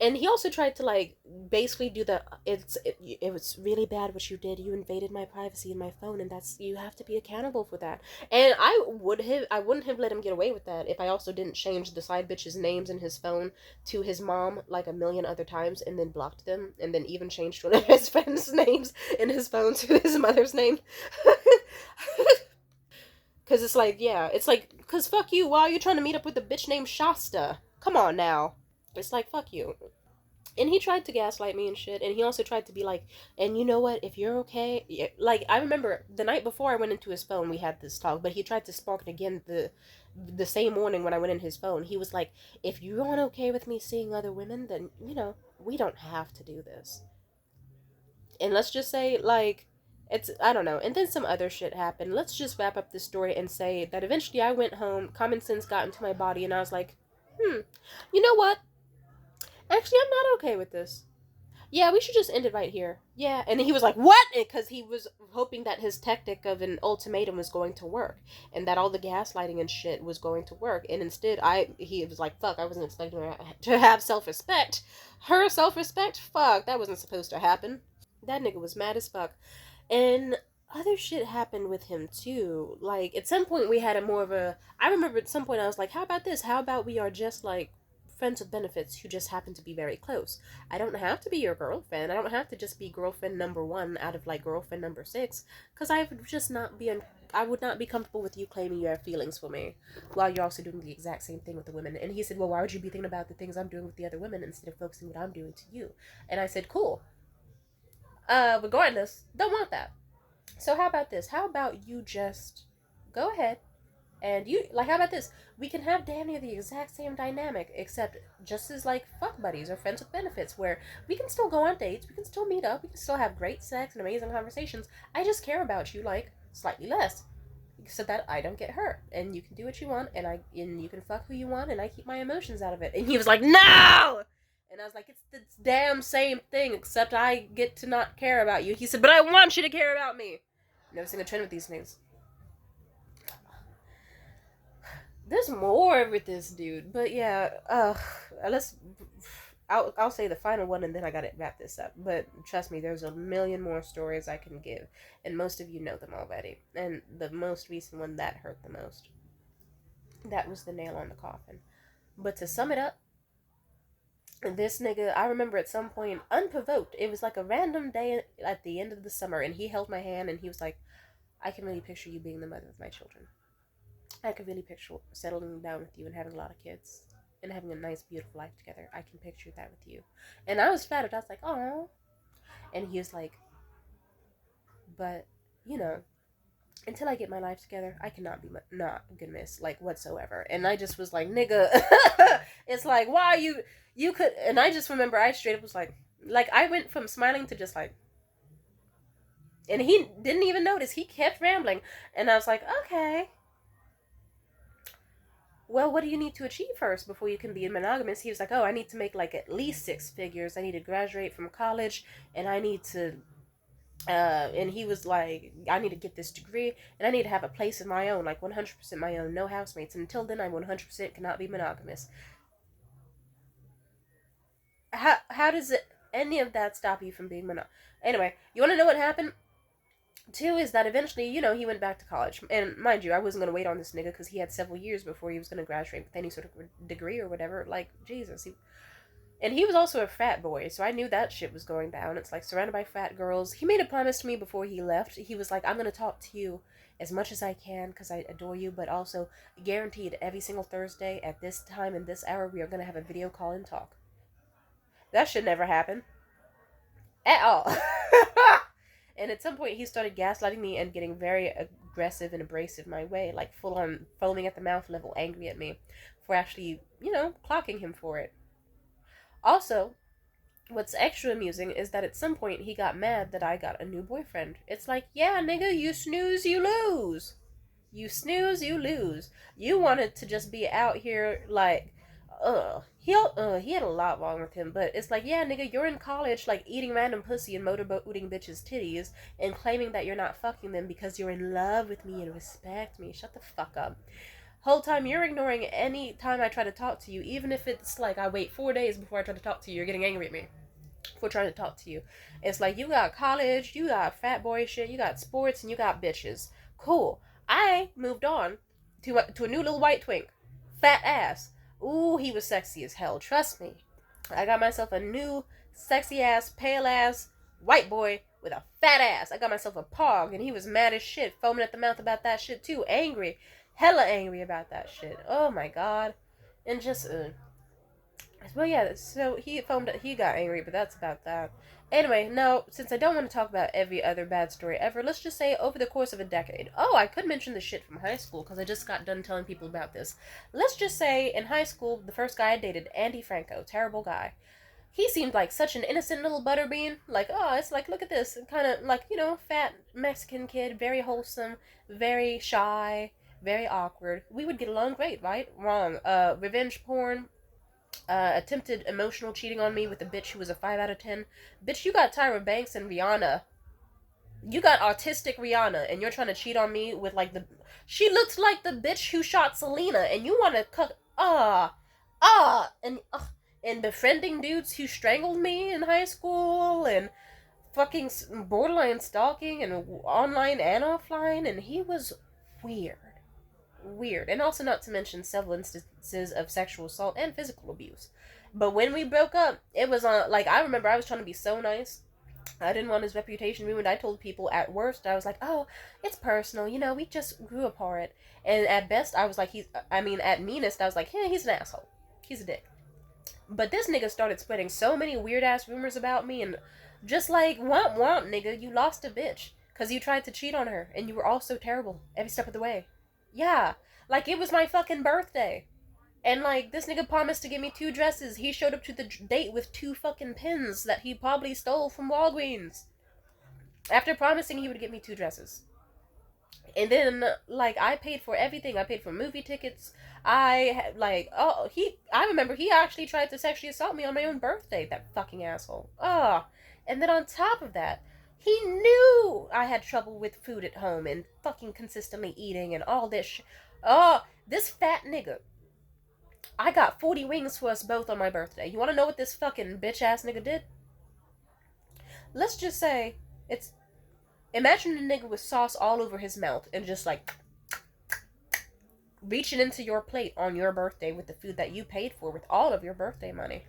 And he also tried to like basically do the it was really bad what you did. You invaded my privacy in my phone, and that's you have to be accountable for that. And I wouldn't have let him get away with that if I also didn't change the side bitches' names in his phone to his mom like a million other times, and then blocked them, and then even changed one of his friends' names in his phone to his mother's name. Cause it's like, yeah, it's like, cause fuck you. Why are you trying to meet up with a bitch named Shasta? Come on now. It's like, fuck you. And he tried to gaslight me and shit, and he also tried to be like, "And you know what, if you're okay," yeah, like I remember the night before I went into his phone we had this talk, but he tried to spark it again the same morning when I went in his phone. He was like, "If you aren't okay with me seeing other women, then you know we don't have to do this." And let's just say like it's I don't know. And then some other shit happened. Let's just wrap up this story and say that eventually I went home, common sense got into my body, and I was like, you know what, actually I'm not okay with this. Yeah, we should just end it right here. Yeah. And he was like, what? Because he was hoping that his tactic of an ultimatum was going to work and that all the gaslighting and shit was going to work. And instead, he was like, fuck, I wasn't expecting her to have self respect. Her self respect? Fuck, that wasn't supposed to happen. That nigga was mad as fuck. And other shit happened with him too. Like at some point we had a more of a I remember at some point I was like, how about this? How about we are just like friends with benefits who just happen to be very close. I don't have to be your girlfriend. I don't have to just be girlfriend number 1 out of like girlfriend number 6 cuz I would just not be I would not be comfortable with you claiming you have feelings for me while you're also doing the exact same thing with the women. And he said, "Well, why would you be thinking about the things I'm doing with the other women instead of focusing what I'm doing to you?" And I said, "Cool. Regardless, don't want that. So how about this? How about you just go ahead and you like how about this? We can have damn near the exact same dynamic, except just as like fuck buddies or friends with benefits, where we can still go on dates, we can still meet up, we can still have great sex and amazing conversations. I just care about you like slightly less. So that I don't get hurt. And you can do what you want and you can fuck who you want and I keep my emotions out of it." And he was like, "No!" And I was like, "It's the damn same thing, except I get to not care about you." He said, "But I want you to care about me." Noticing a trend with these things. There's more with this dude, but yeah, let's. I'll say the final one and then I gotta wrap this up. But trust me, there's a million more stories I can give, and most of you know them already. And the most recent one that hurt the most, that was the nail on the coffin. But to sum it up, this nigga, I remember at some point, unprovoked, it was like a random day at the end of the summer, and he held my hand and he was like, "I can really picture you being the mother of my children. I could really picture settling down with you and having a lot of kids and having a nice, beautiful life together. I can picture that with you." And I was flattered. I was like, "Oh." And he was like, "But, you know, until I get my life together, I cannot be not goodness, like, whatsoever." And I just was like, "Nigga," it's like, why you could, and I just remember I straight up was like, I went from smiling to just like, and he didn't even notice. He kept rambling. And I was like, "Okay. Well, what do you need to achieve first before you can be monogamous?" He was like, "Oh, I need to make like at least 6 figures. I need to graduate from college, and I need to." And he was like, "I need to get this degree, and I need to have a place of my own, like 100% my own, no housemates. And until then, I 100% cannot be monogamous." How does any of that stop you from being monogamous? Anyway, you want to know what happened? Two is that eventually, he went back to college. And mind you, I wasn't going to wait on this nigga because he had several years before he was going to graduate with any sort of degree or whatever. Like, Jesus. And he was also a frat boy, so I knew that shit was going down. It's like surrounded by frat girls. He made a promise to me before he left. He was like, "I'm going to talk to you as much as I can because I adore you, but also guaranteed every single Thursday at this time and this hour, we are going to have a video call and talk." That should never happen. At all. And at some point, he started gaslighting me and getting very aggressive and abrasive my way, like full on foaming at the mouth level, angry at me for actually, clocking him for it. Also, what's extra amusing is that at some point he got mad that I got a new boyfriend. It's like, yeah, nigga, you snooze, you lose. You snooze, you lose. You wanted to just be out here like, he had a lot wrong with him, but it's like, yeah, nigga, you're in college, like eating random pussy and motorboating bitches' titties and claiming that you're not fucking them because you're in love with me and respect me. Shut the fuck up. Whole time you're ignoring any time I try to talk to you, even if it's like I wait 4 days before I try to talk to you. You're getting angry at me for trying to talk to you. It's like you got college, you got fat boy shit, you got sports, and you got bitches. Cool. I moved on to a new little white twink. Fat ass. Ooh, he was sexy as hell. Trust me. I got myself a new sexy ass, pale ass white boy with a fat ass. I got myself a pog, and he was mad as shit, foaming at the mouth about that shit too. Angry. Hella angry about that shit. Oh my god. And just, well, yeah, so he got angry, but that's about that. Anyway, now, since I don't want to talk about every other bad story ever, let's just say over the course of a decade. Oh, I could mention the shit from high school, because I just got done telling people about this. Let's just say, in high school, the first guy I dated, Andy Franco, terrible guy. He seemed like such an innocent little butterbean. Like, oh, it's like, look at this. Kind of like, fat Mexican kid, very wholesome, very shy, very awkward. We would get along great, right? Wrong. Revenge porn, Attempted emotional cheating on me with a bitch who was a 5 out of 10. Bitch, you got Tyra Banks and Rihanna. You got autistic Rihanna, and you're trying to cheat on me with like the. She looks like the bitch who shot Selena, and you want to cut. And befriending dudes who strangled me in high school, and fucking borderline stalking, and online and offline, and he was weird. Weird. And also, not to mention several instances of sexual assault and physical abuse. But when we broke up, it was on. Like, I remember I was trying to be so nice. I didn't want his reputation ruined. I told people at worst, I was like, oh, it's personal. You know, we just grew apart. And at best, I was like, at meanest, I was like, yeah, he's an asshole. He's a dick. But this nigga started spreading so many weird ass rumors about me, and just like, womp womp, nigga, you lost a bitch. Because you tried to cheat on her, and you were all so terrible every step of the way. Yeah. Like, it was my fucking birthday. And, like, this nigga promised to give me 2 dresses. He showed up to the date with 2 fucking pins that he probably stole from Walgreens. After promising he would get me 2 dresses. And then, like, I paid for everything. I paid for movie tickets. I remember he actually tried to sexually assault me on my own birthday, that fucking asshole. Ugh. And then on top of that, he knew I had trouble with food at home and fucking consistently eating and all this this fat nigga. I got 40 wings for us both on my birthday. You wanna know what this fucking bitch ass nigga did? Let's just say, imagine a nigga with sauce all over his mouth and just like reaching into your plate on your birthday with the food that you paid for with all of your birthday money.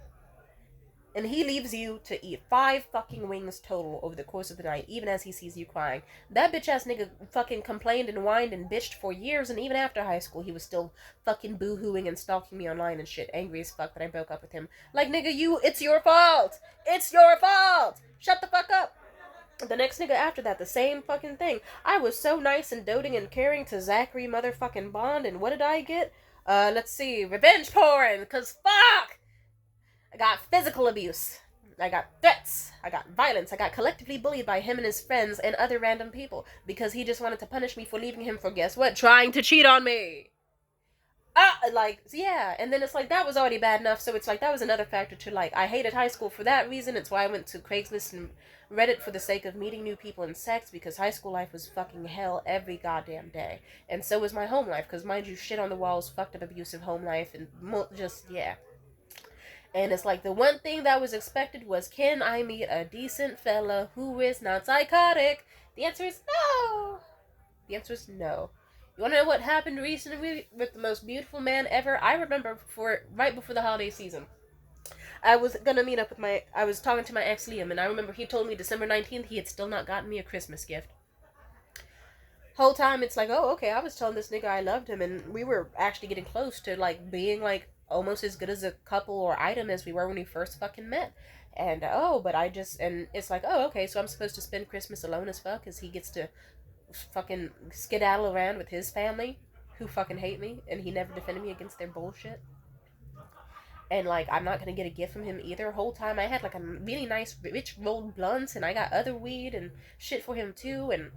And he leaves you to eat 5 fucking wings total over the course of the night, even as he sees you crying. That bitch ass nigga fucking complained and whined and bitched for years, and even after high school, he was still fucking boo-hooing and stalking me online and shit, angry as fuck that I broke up with him. Like, nigga, it's your fault! It's your fault! Shut the fuck up! The next nigga after that, the same fucking thing. I was so nice and doting and caring to Zachary motherfucking Bond, and what did I get? Let's see, revenge porn, cause fuck! I got physical abuse. I got threats. I got violence. I got collectively bullied by him and his friends and other random people because he just wanted to punish me for leaving him for, guess what? Trying to cheat on me. Yeah. And then it's like, that was already bad enough, so it's like, that was another factor to, like, I hated high school for that reason. It's why I went to Craigslist and Reddit for the sake of meeting new people and sex, because high school life was fucking hell every goddamn day. And so was my home life, because mind you, shit on the walls, fucked up abusive home life, and yeah. And it's like, the one thing that was expected was, can I meet a decent fella who is not psychotic? The answer is no. The answer is no. You want to know what happened recently with the most beautiful man ever? I remember right before the holiday season, I was talking to my ex Liam, and I remember he told me December 19th he had still not gotten me a Christmas gift. Whole time it's like, oh, okay, I was telling this nigga I loved him, and we were actually getting close to, like, being, like, almost as good as a couple or item as we were when we first fucking met. And, and it's like, oh, okay, so I'm supposed to spend Christmas alone as fuck as he gets to fucking skedaddle around with his family who fucking hate me, and he never defended me against their bullshit. And, like, I'm not gonna get a gift from him either. Whole time I had, like, a really nice, rich rolled blunts, and I got other weed and shit for him too, and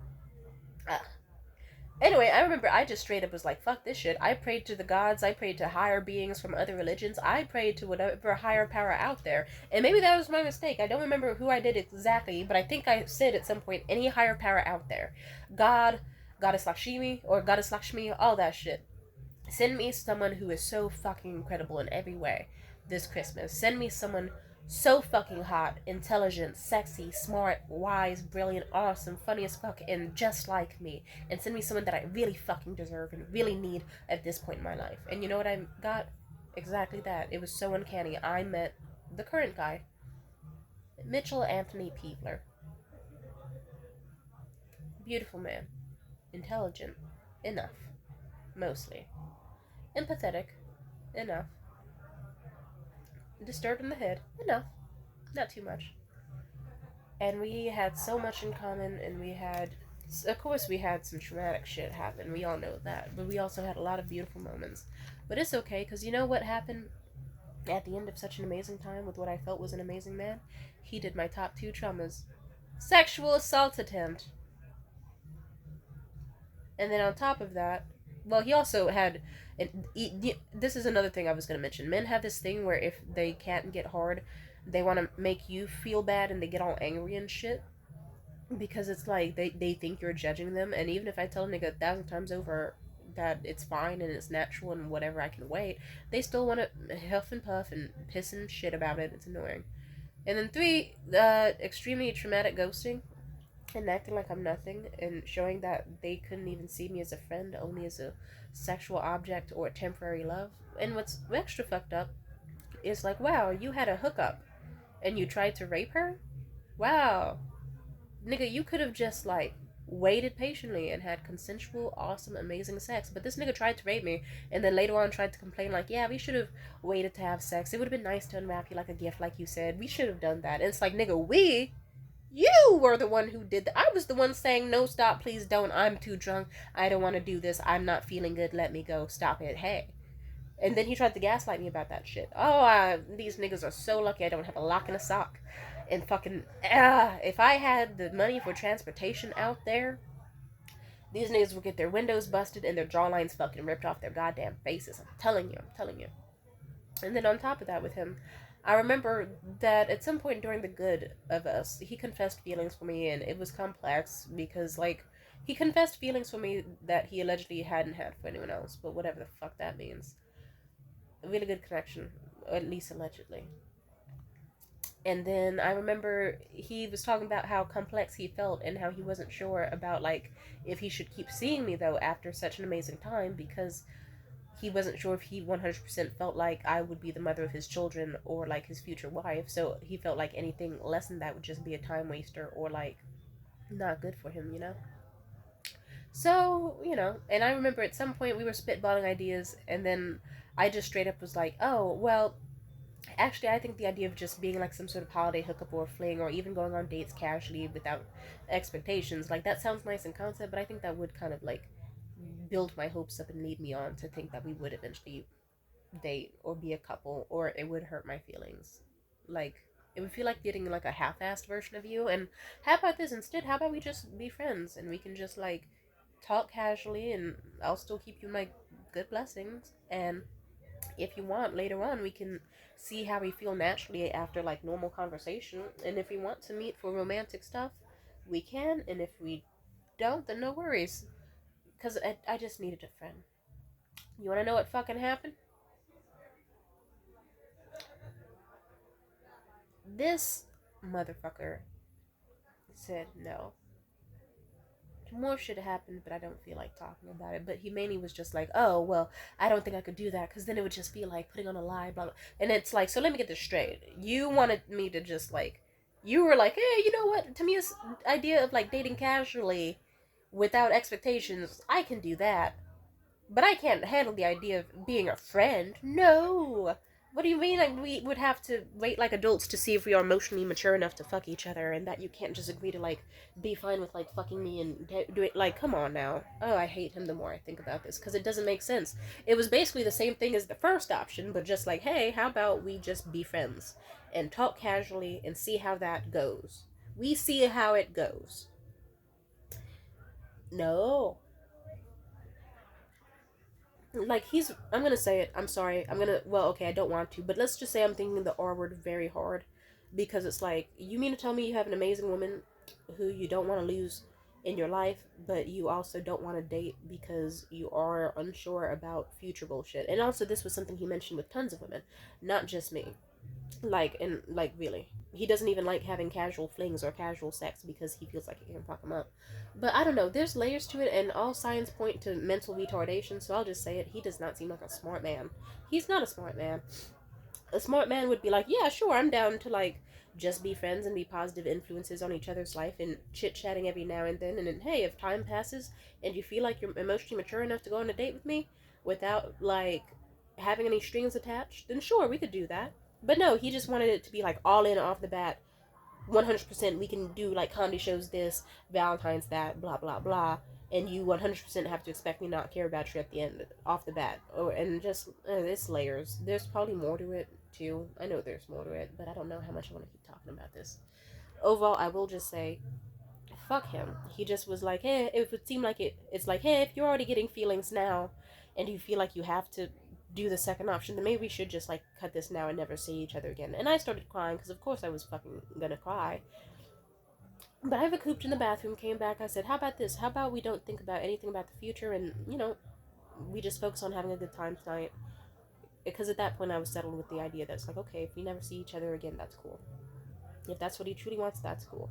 anyway, I remember I just straight up was like, fuck this shit. I prayed to the gods. I prayed to higher beings from other religions. I prayed to whatever higher power out there. And maybe that was my mistake. I don't remember who I did exactly, but I think I said at some point, any higher power out there. God, Goddess Lakshmi, or Goddess Lakshmi, all that shit. Send me someone who is so fucking incredible in every way this Christmas. Send me someone so fucking hot, intelligent, sexy, smart, wise, brilliant, awesome, funny as fuck, and just like me. And send me someone that I really fucking deserve and really need at this point in my life. And you know what I got? Exactly that. It was so uncanny. I met the current guy, Mitchell Anthony Peebler. Beautiful man. Intelligent. Enough. Mostly. Empathetic. Enough. Disturbed in the head. Enough. Not too much. And we had so much in common, and of course we had some traumatic shit happen, we all know that, but we also had a lot of beautiful moments. But it's okay, because you know what happened at the end of such an amazing time with what I felt was an amazing man? He did my top 2 traumas. Sexual assault attempt. And then on top of that, well, he also had. This is another thing I was going to mention. Men have this thing where if they can't get hard, they want to make you feel bad and they get all angry and shit. Because it's like they think you're judging them. And even if I tell a nigga 1,000 times over that it's fine and it's natural and whatever, I can wait, they still want to huff and puff and piss and shit about it. It's annoying. And then three, extremely traumatic ghosting and acting like I'm nothing and showing that they couldn't even see me as a friend, only as a sexual object or a temporary love. And what's extra fucked up is like, wow, you had a hookup and you tried to rape her? Wow. Nigga, you could have just like waited patiently and had consensual, awesome, amazing sex. But this nigga tried to rape me and then later on tried to complain like, yeah, we should have waited to have sex. It would have been nice to unwrap you like a gift, like you said. We should have done that. And it's like, nigga, you were the one who did that. I was the one saying, no, stop, please don't. I'm too drunk. I don't want to do this. I'm not feeling good. Let me go. Stop it. Hey. And then he tried to gaslight me about that shit. Oh, these niggas are so lucky I don't have a lock and a sock. And fucking, if I had the money for transportation out there, these niggas would get their windows busted and their jawlines fucking ripped off their goddamn faces. I'm telling you, I'm telling you. And then on top of that with him, I remember that at some point during the good of us, he confessed feelings for me, and it was complex because, like, he confessed feelings for me that he allegedly hadn't had for anyone else, but whatever the fuck that means. A really good connection, at least allegedly. And then I remember he was talking about how complex he felt and how he wasn't sure about, like, if he should keep seeing me, though, after such an amazing time because he wasn't sure if he 100% felt like I would be the mother of his children or like his future wife. So he felt like anything less than that would just be a time waster or like not good for him, you know? So, and I remember at some point we were spitballing ideas and then I just straight up was like, oh, well, actually, I think the idea of just being like some sort of holiday hookup or fling or even going on dates casually without expectations, like that sounds nice in concept, but I think that would kind of like build my hopes up and lead me on to think that we would eventually date or be a couple or it would hurt my feelings. Like it would feel like getting like a half-assed version of you. And how about this instead? How about we just be friends and we can just like talk casually and I'll still keep you my good blessings. And if you want later on, we can see how we feel naturally after like normal conversation. And if we want to meet for romantic stuff, we can. And if we don't, then no worries. Because I just needed a friend. You want to know what fucking happened? This motherfucker said no. More should have happened, but I don't feel like talking about it. But he mainly was just like, oh, well, I don't think I could do that because then it would just be like putting on a lie, blah, blah. And it's like, so let me get this straight. You wanted me to just like, you were like, hey, you know what? To me, this idea of like dating casually without expectations, I can do that. But I can't handle the idea of being a friend. No. What do you mean? Like we would have to wait like adults to see if we are emotionally mature enough to fuck each other, and that you can't just agree to like be fine with like fucking me and do it. Like, come on now. Oh, I hate him the more I think about this because it doesn't make sense. It was basically the same thing as the first option, but just like, hey, how about we just be friends and talk casually and see how that goes. We see how it goes. No, like I'm gonna say it, I'm sorry, well, okay, I don't want to, but let's just say I'm thinking the R word very hard because it's like, you mean to tell me you have an amazing woman who you don't want to lose in your life, but you also don't want to date because you are unsure about future bullshit. And also this was something he mentioned with tons of women, not just me. Like, and like, really, he doesn't even like having casual flings or casual sex because he feels like it can fuck him up. But I don't know, there's layers to it, and all signs point to mental retardation, so I'll just say it. He does not seem like a smart man. He's not a smart man. A smart man would be like, yeah, sure, I'm down to like just be friends and be positive influences on each other's life and chit chatting every now and then. And then, hey, if time passes and you feel like you're emotionally mature enough to go on a date with me without like having any strings attached, then sure, we could do that. But no, he just wanted it to be like all in off the bat, 100%. We can do like comedy shows this, Valentine's that, blah blah blah, and you 100% have to expect me not care about you at the end off the bat. Or and just it's layers. There's probably more to it too. I know there's more to it, but I don't know how much I want to keep talking about this. Overall, I will just say, fuck him. He just was like, hey, if it seemed like it's like, hey, if you're already getting feelings now, and you feel like you have to do the second option, then maybe we should just like cut this now and never see each other again. And I started crying because of course I was fucking gonna cry. But I recouped in the bathroom, came back. I said, how about this? How about we don't think about anything about the future, and we just focus on having a good time tonight. Because at that point I was settled with the idea that it's like, okay, if we never see each other again, that's cool. If that's what he truly wants, that's cool.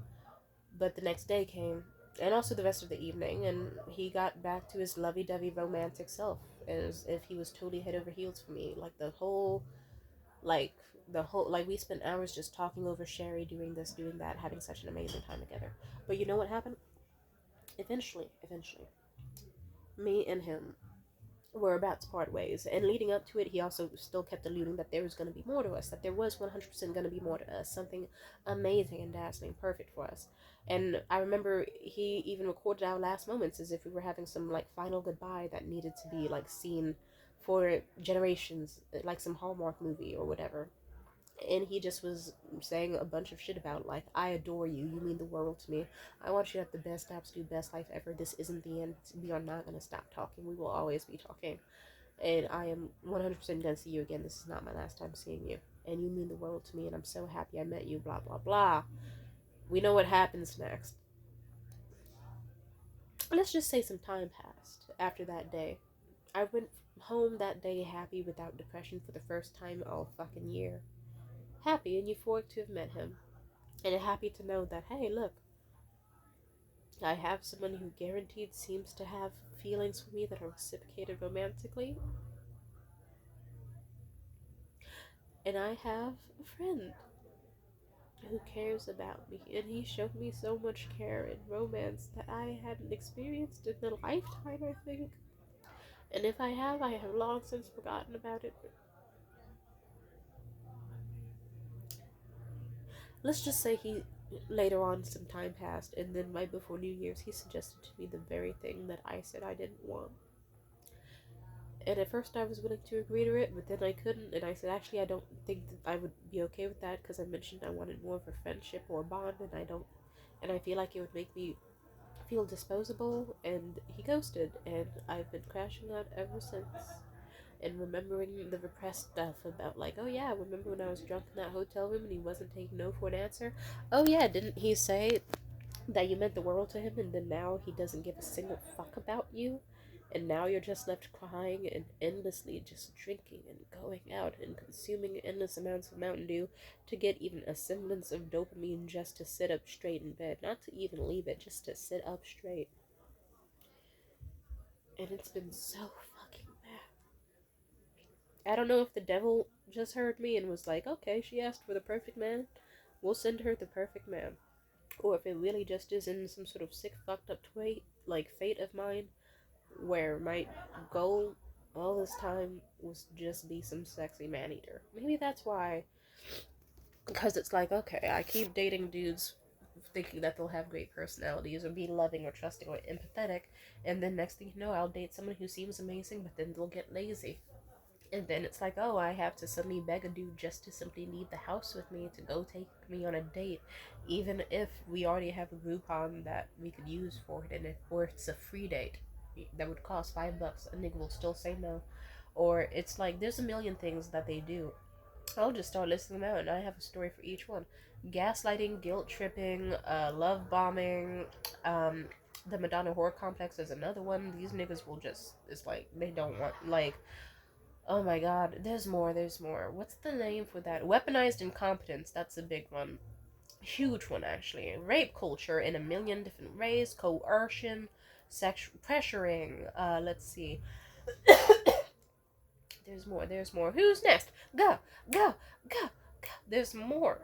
But the next day came, and also the rest of the evening, and he got back to his lovey-dovey romantic self, as if he was totally head over heels for me. Like like we spent hours just talking over sherry, doing this, doing that, having such an amazing time together. But you know what happened? Eventually, me and him were about to part ways. And leading up to it, he also still kept alluding that there was going to be more to us, that there was 100% going to be more to us, something amazing and dazzling, perfect for us. And I remember he even recorded our last moments as if we were having some like final goodbye that needed to be like seen for generations, like some Hallmark movie or whatever. And he just was saying a bunch of shit about like, I adore you, you mean the world to me, I want you to have the best, absolute best life ever, this isn't the end, we are not going to stop talking, we will always be talking, and I am 100% going to see you again, this is not my last time seeing you, and you mean the world to me, and I'm so happy I met you, blah blah blah. We know what happens next. Let's just say some time passed after that day. I went home that day happy, without depression, for the first time all fucking year, happy and euphoric to have met him, and happy to know that, hey, look, I have someone who guaranteed seems to have feelings for me that are reciprocated romantically, and I have a friend who cares about me, and he showed me so much care and romance that I hadn't experienced in a lifetime, I think. And if I have long since forgotten about it. Let's just say he later on some time passed, and then right before New Year's he suggested to me the very thing that I said I didn't want. And at first I was willing to agree to it, but then I couldn't, and I said, actually, I don't think that I would be okay with that, because I mentioned I wanted more of a friendship or a bond, and I feel like it would make me feel disposable, and he ghosted, and I've been crashing out ever since. And remembering the repressed stuff about, like, oh yeah, remember when I was drunk in that hotel room and he wasn't taking no for an answer? Oh yeah, didn't he say that you meant the world to him, and then now he doesn't give a single fuck about you, and now you're just left crying and endlessly just drinking and going out and consuming endless amounts of Mountain Dew to get even a semblance of dopamine, just to sit up straight in bed, not to even leave it, just to sit up straight. And it's been so fucking bad. I don't know if the devil just heard me and was like, okay, she asked for the perfect man, we'll send her the perfect man, or if it really just is in some sort of sick, fucked up like fate of mine, where my goal all this time was just be some sexy man eater. Maybe that's why. Because it's like, okay, I keep dating dudes thinking that they'll have great personalities or be loving or trusting or empathetic, and then next thing you know, I'll date someone who seems amazing, but then they'll get lazy. And then it's like, oh, I have to suddenly beg a dude just to simply leave the house with me, to go take me on a date, even if we already have a Groupon that we could use for it, or it's a free date that would cost $5, a nigga will still say no. Or it's like, there's a million things that they do. I'll just start listing them out, and I have a story for each one. Gaslighting, guilt tripping, love bombing, the Madonna horror complex is another one. These niggas will just, it's like, they don't want, like, oh my god, there's more, there's more. What's the name for that? Weaponized incompetence, that's a big one. Huge one, actually. Rape culture in a million different ways, coercion, sexual pressuring, let's see. There's more, there's more. Who's next? Go, go, go, go. There's more.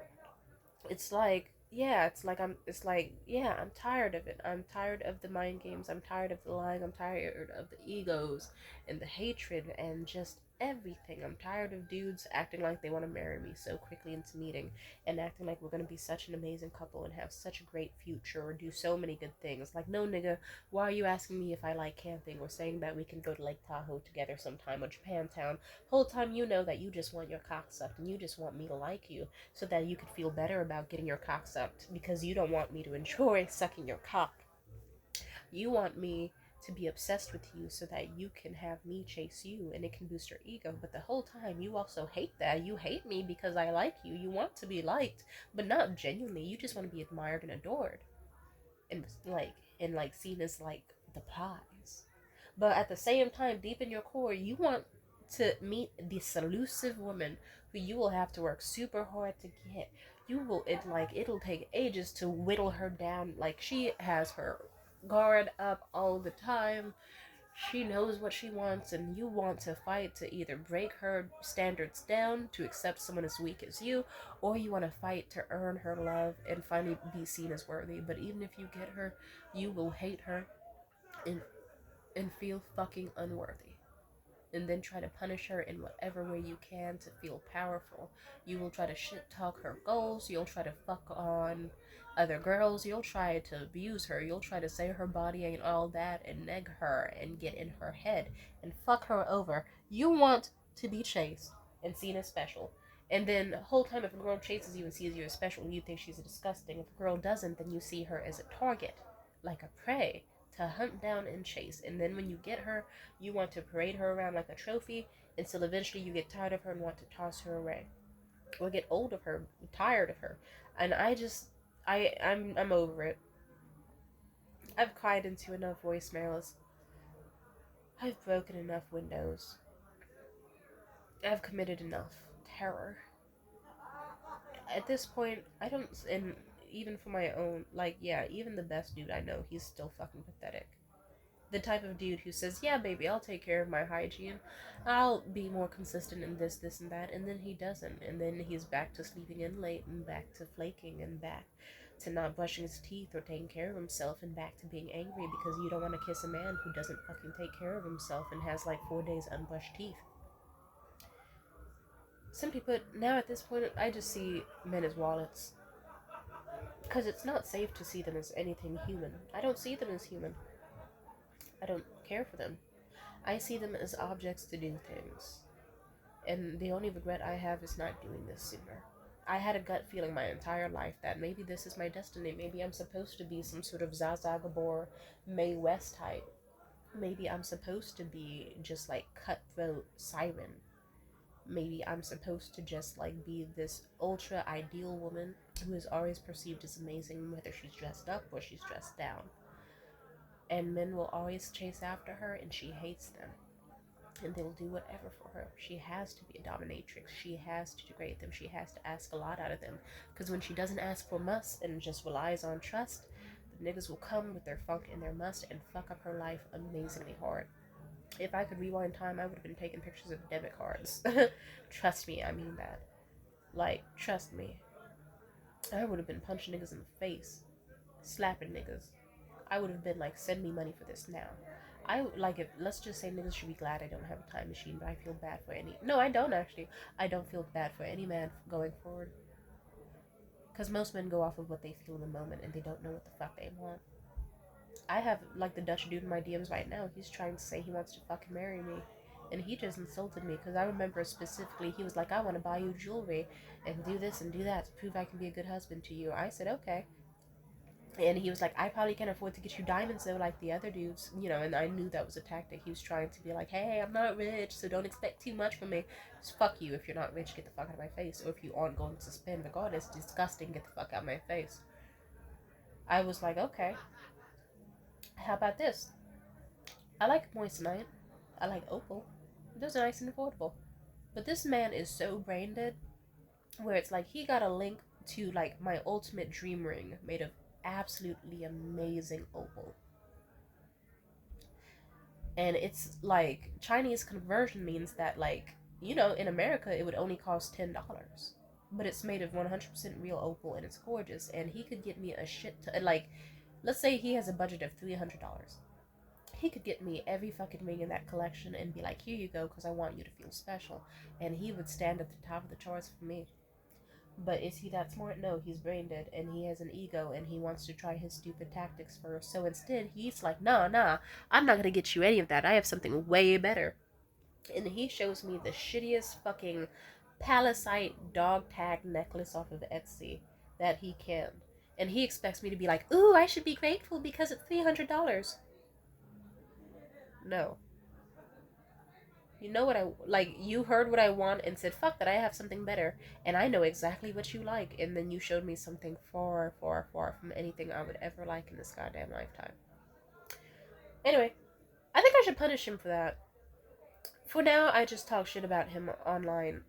It's like, yeah, I'm tired of it. I'm tired of the mind games. I'm tired of the lying. I'm tired of the egos and the hatred and just everything. I'm tired of dudes acting like they want to marry me so quickly into meeting, and acting like we're going to be such an amazing couple and have such a great future or do so many good things. Like, no, nigga, why are you asking me if I like camping or saying that we can go to Lake Tahoe together sometime or Japantown? Whole time you know that you just want your cock sucked and you just want me to like you so that you could feel better about getting your cock sucked because you don't want me to enjoy sucking your cock. You want me to be obsessed with you so that you can have me chase you and it can boost your ego. But the whole time you also hate that. You hate me because I like you. You want to be liked, but not genuinely. You just want to be admired and adored. And seen as like the prize. But at the same time, deep in your core, you want to meet this elusive woman who you will have to work super hard to get. It'll take ages to whittle her down. Like, she has her guard up all the time. She knows what she wants, and you want to fight to either break her standards down to accept someone as weak as you, or you want to fight to earn her love and finally be seen as worthy. But even if you get her, you will hate her and feel fucking unworthy, and then try to punish her in whatever way you can to feel powerful. You will try to shit talk her goals, you'll try to fuck on other girls, you'll try to abuse her, you'll try to say her body ain't all that and neg her and get in her head and fuck her over. You want to be chased and seen as special. And then the whole time, if a girl chases you and sees you as special, you think she's disgusting. If a girl doesn't, then you see her as a target, like a prey to hunt down and chase. And then when you get her, you want to parade her around like a trophy until eventually you get tired of her and want to toss her away. Or get old of her, tired of her. And I'm over it. I've cried into enough voicemails. I've broken enough windows. I've committed enough terror. At this point, I don't, and even for my own, like, yeah, even the best dude I know, he's still fucking pathetic. The type of dude who says, yeah, baby, I'll take care of my hygiene. I'll be more consistent in this, this, and that. And then he doesn't. And then he's back to sleeping in late and back to flaking and back to not brushing his teeth or taking care of himself and back to being angry because you don't want to kiss a man who doesn't fucking take care of himself and has like 4 days unbrushed teeth. Simply put, now at this point, I just see men as wallets. Because it's not safe to see them as anything human. I don't see them as human. I don't care for them. I see them as objects to do things. And the only regret I have is not doing this sooner. I had a gut feeling my entire life that maybe this is my destiny. Maybe I'm supposed to be some sort of Zaza Gabor Mae West type. Maybe I'm supposed to be just like cutthroat siren. Maybe I'm supposed to just like be this ultra ideal woman who is always perceived as amazing whether she's dressed up or she's dressed down. And men will always chase after her and she hates them. And they'll do whatever for her. She has to be a dominatrix. She has to degrade them. She has to ask a lot out of them. Because when she doesn't ask for must and just relies on trust, the niggas will come with their funk and their must and fuck up her life amazingly hard. If I could rewind time, I would have been taking pictures of debit cards. Trust me, I mean that. Like, trust me. I would have been punching niggas in the face, slapping niggas. I would have been like, send me money for this now. I like if let's just say niggas should be glad I don't have a time machine, but I feel bad for any. No, I don't actually. I don't feel bad for any man going forward, because most men go off of what they feel in the moment and they don't know what the fuck they want. I have like the Dutch dude in my DMs right now. He's trying to say he wants to fucking marry me, and he just insulted me because I remember specifically he was like, I want to buy you jewelry and do this and do that to prove I can be a good husband to you. I said okay. And he was like, I probably can't afford to get you diamonds though, like the other dudes, and I knew that was a tactic. He was trying to be like, hey, I'm not rich, so don't expect too much from me. Just fuck you. If you're not rich, get the fuck out of my face. Or if you aren't going to spend regardless, disgusting, get the fuck out of my face. I was like, okay, how about this? I like moissanite. I like opal. Those are nice and affordable. But this man is so brain dead, where it's like he got a link to like my ultimate dream ring made of absolutely amazing opal. And it's like Chinese conversion means that like in America it would only cost $10, but it's made of 100% real opal and it's gorgeous. And he could get me a shit like, let's say he has a budget of $300. he could get me every fucking ring in that collection and be like, here you go, because I want you to feel special. And he would stand at the top of the charts for me. But is he that smart? No, he's brain dead and he has an ego and he wants to try his stupid tactics first. So instead, he's like, nah, nah, I'm not gonna get you any of that. I have something way better. And he shows me the shittiest fucking palisite dog tag necklace off of Etsy that he can. And he expects me to be like, ooh, I should be grateful because it's $300. No. You know what I like? You heard what I want and said, fuck that, I have something better. And I know exactly what you like. And then you showed me something far, far, far from anything I would ever like in this goddamn lifetime. Anyway, I think I should punish him for that. For now, I just talk shit about him online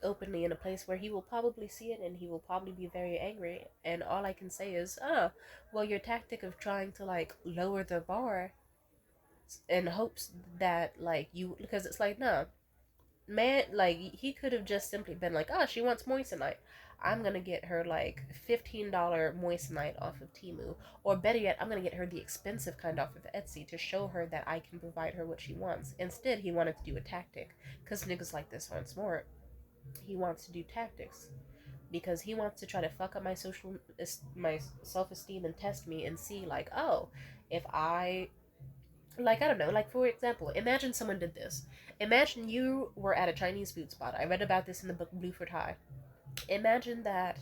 openly in a place where he will probably see it and he will probably be very angry. And all I can say is, well, your tactic of trying to like lower the bar in hopes that like you, because it's like, no, man, like he could have just simply been like, oh, she wants moissanite. I'm gonna get her like $15 moissanite off of Timu, or better yet, I'm gonna get her the expensive kind off of Etsy to show her that I can provide her what she wants. Instead, he wanted to do a tactic, cause niggas like this aren't smart. He wants to do tactics because he wants to try to fuck up my self-esteem and test me and see like, oh, if I, like, I don't know, like for example, imagine someone did this. Imagine you were at a Chinese food spot. I read about this in the book Bluford High. Imagine that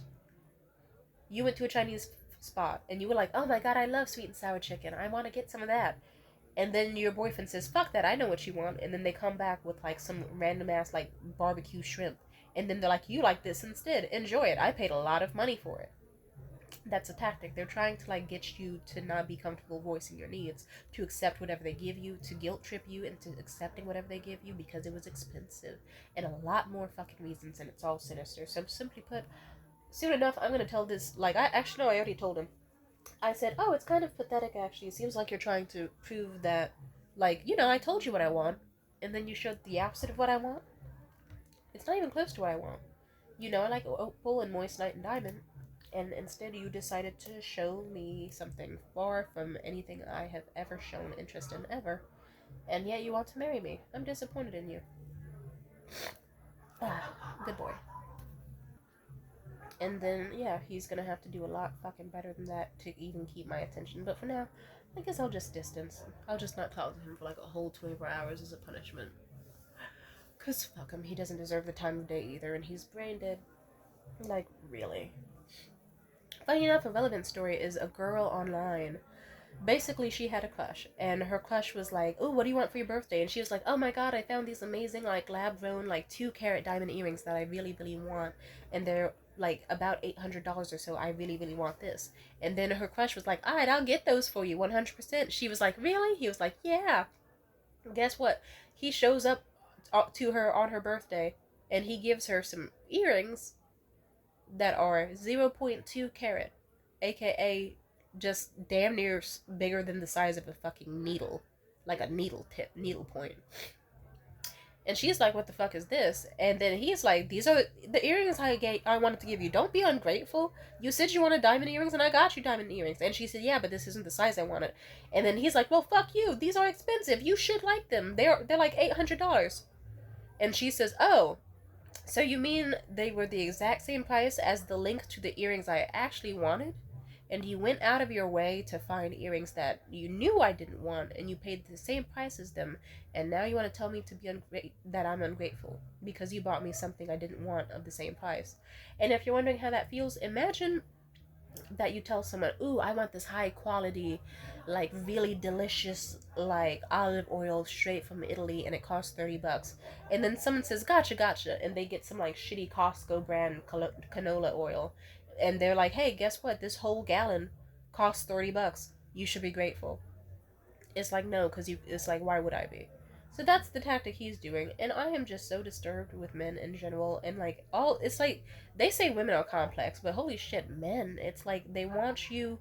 you went to a Chinese spot and you were like, oh my god, I love sweet and sour chicken, I want to get some of that. And then your boyfriend says, fuck that, I know what you want. And then they come back with like some random ass like barbecue shrimp. And then they're like, you like this instead, enjoy it, I paid a lot of money for it. That's a tactic. They're trying to like get you to not be comfortable voicing your needs, to accept whatever they give you, to guilt trip you into accepting whatever they give you because it was expensive, and a lot more fucking reasons, and it's all sinister. So simply put, soon enough, I'm gonna tell this. Like, I actually no, I already told him. I said, oh, it's kind of pathetic actually. It seems like you're trying to prove that, like, I told you what I want, and then you showed the opposite of what I want. It's not even close to what I want. I like opal and moissanite and diamond, and instead you decided to show me something far from anything I have ever shown interest in ever, and yet you want to marry me. I'm disappointed in you. Ah, good boy. And then, yeah, he's gonna have to do a lot fucking better than that to even keep my attention. But for now, I guess I'll just distance. I'll just not talk to him for like a whole 24 hours as a punishment. Cause fuck him, he doesn't deserve the time of day either, and he's brain dead. Like, really. Funny enough, a relevant story is a girl online. Basically, she had a crush, and her crush was like, "Oh, what do you want for your birthday?" And she was like, "Oh my god, I found these amazing like lab-grown like 2 carat diamond earrings that I really really want, and they're like about $800 or so. I really really want this." And then her crush was like, "All right, I'll get those for you, 100%." She was like, "Really?" He was like, "Yeah." Guess what? He shows up to her on her birthday, and he gives her some earrings that are zero point 0.2 carat, aka just damn near bigger than the size of a fucking needle, like a needle tip, needle point. And she's like, "What the fuck is this?" And then he's like, "These are the earrings I wanted to give you. Don't be ungrateful. You said you wanted diamond earrings, and I got you diamond earrings." And she said, "Yeah, but this isn't the size I wanted." And then he's like, "Well, fuck you. These are expensive. You should like them. They're like $800." And she says, "Oh, so you mean they were the exact same price as the link to the earrings I actually wanted? And you went out of your way to find earrings that you knew I didn't want, and you paid the same price as them, and now you want to tell me to be that I'm ungrateful because you bought me something I didn't want of the same price." And if you're wondering how that feels, imagine that you tell someone, "Ooh, I want this high quality, like really delicious, like olive oil straight from Italy, and it costs $30." And then someone says, "Gotcha, gotcha," and they get some like shitty Costco brand canola oil, and they're like, "Hey, guess what? This whole gallon costs $30. You should be grateful." It's like, no, because you. It's like, why would I be? So that's the tactic he's doing, and I am just so disturbed with men in general, and like all. It's like they say women are complex, but holy shit, men! It's like they want you,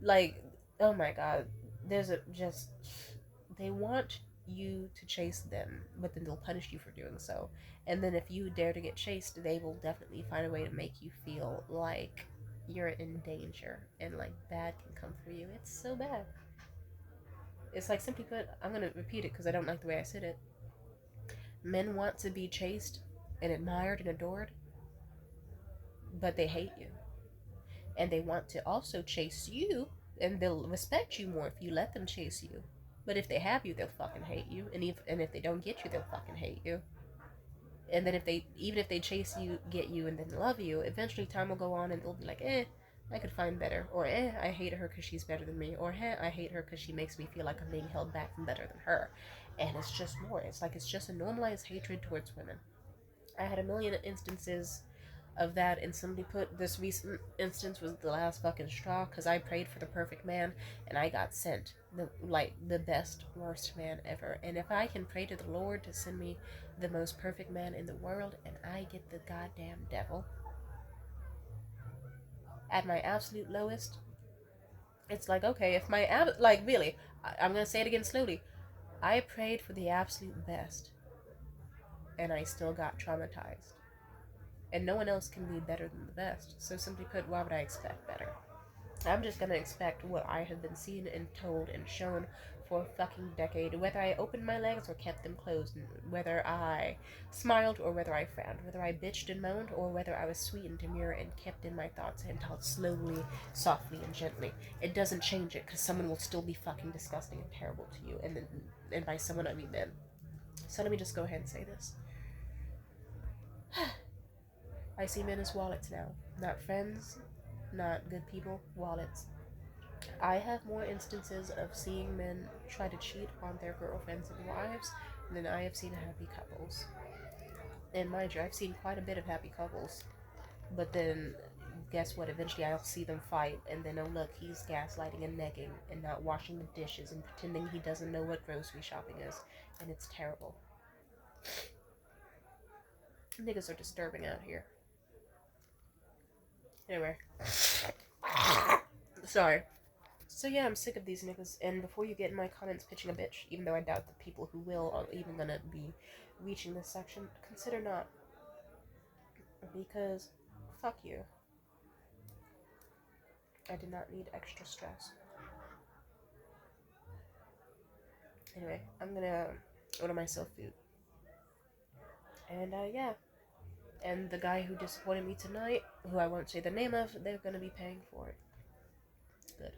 like, oh my god, there's a just they want you to chase them, but then they'll punish you for doing so, and then if you dare to get chased, they will definitely find a way to make you feel like you're in danger and like bad can come for you. It's so bad. It's like, simply put, I'm gonna repeat it because I don't like the way I said it. Men want to be chased and admired and adored, but they hate you. And they want to also chase you, and they'll respect you more if you let them chase you. But if they have you, they'll fucking hate you. And if they don't get you, they'll fucking hate you. And then even if they chase you, get you, and then love you, eventually time will go on and they'll be like, I could find better. Or, I hate her because she's better than me. Or, I hate her because she makes me feel like I'm being held back from better than her. And it's just more. It's like it's just a normalized hatred towards women. I had a million instances of that, and somebody put this recent instance was the last fucking straw because I prayed for the perfect man and I got sent the best worst man ever. And if I can pray to the Lord to send me the most perfect man in the world and I get the goddamn devil at my absolute lowest, it's like, okay, if like, really, I'm gonna say it again slowly. I prayed for the absolute best and I still got traumatized. And no one else can be better than the best. So simply put, why would I expect better? I'm just gonna expect what I have been seen and told and shown for a fucking decade, whether I opened my legs or kept them closed, whether I smiled or whether I frowned, whether I bitched and moaned or whether I was sweet and demure and kept in my thoughts and talked slowly, softly, and gently. It doesn't change it because someone will still be fucking disgusting and terrible to you, and by someone I mean men. So let me just go ahead and say this. I see men as wallets now, not friends, not good people, wallets. I have more instances of seeing men try to cheat on their girlfriends and wives than I have seen happy couples. And mind you, I've seen quite a bit of happy couples. But then, guess what? Eventually I'll see them fight, and then, oh look, he's gaslighting and negging and not washing the dishes and pretending he doesn't know what grocery shopping is. And it's terrible. Niggas are disturbing out here. Anyway. Sorry. So yeah, I'm sick of these niggas. And before you get in my comments pitching a bitch, even though I doubt the people who will are even gonna be reaching this section, consider not. Because, fuck you. I did not need extra stress. Anyway, I'm gonna order myself food. And yeah. And the guy who disappointed me tonight, who I won't say the name of, they're gonna be paying for it. Good.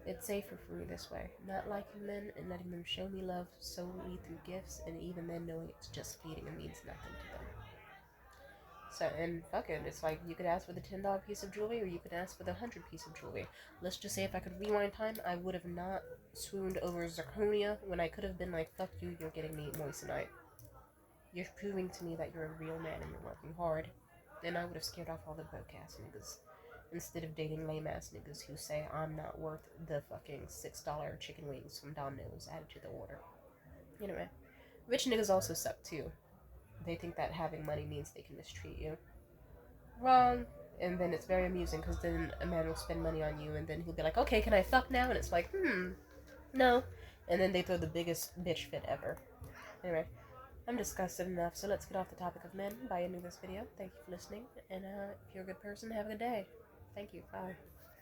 It's safer for me this way. Not liking men and letting them show me love solely through gifts, and even then knowing it's just fleeting and means nothing to them. So, and fuck it, it's like you could ask for the $10 piece of jewelry or you could ask for the 100 piece of jewelry. Let's just say if I could rewind time, I would have not swooned over zirconia when I could have been like, fuck you, you're getting me moissanite. You're proving to me that you're a real man and you're working hard. And I would have scared off all the broke ass niggas. Instead of dating lame ass niggas who say I'm not worth the fucking $6 chicken wings from Domino's added to the order. Anyway, rich niggas also suck too. They think that having money means they can mistreat you. Wrong. And then it's very amusing because then a man will spend money on you and then he'll be like, okay, can I fuck now? And it's like, no. And then they throw the biggest bitch fit ever. Anyway, I'm disgusted enough, so let's get off the topic of men by ending this video. Thank you for listening, and if you're a good person, have a good day. Thank you. Bye.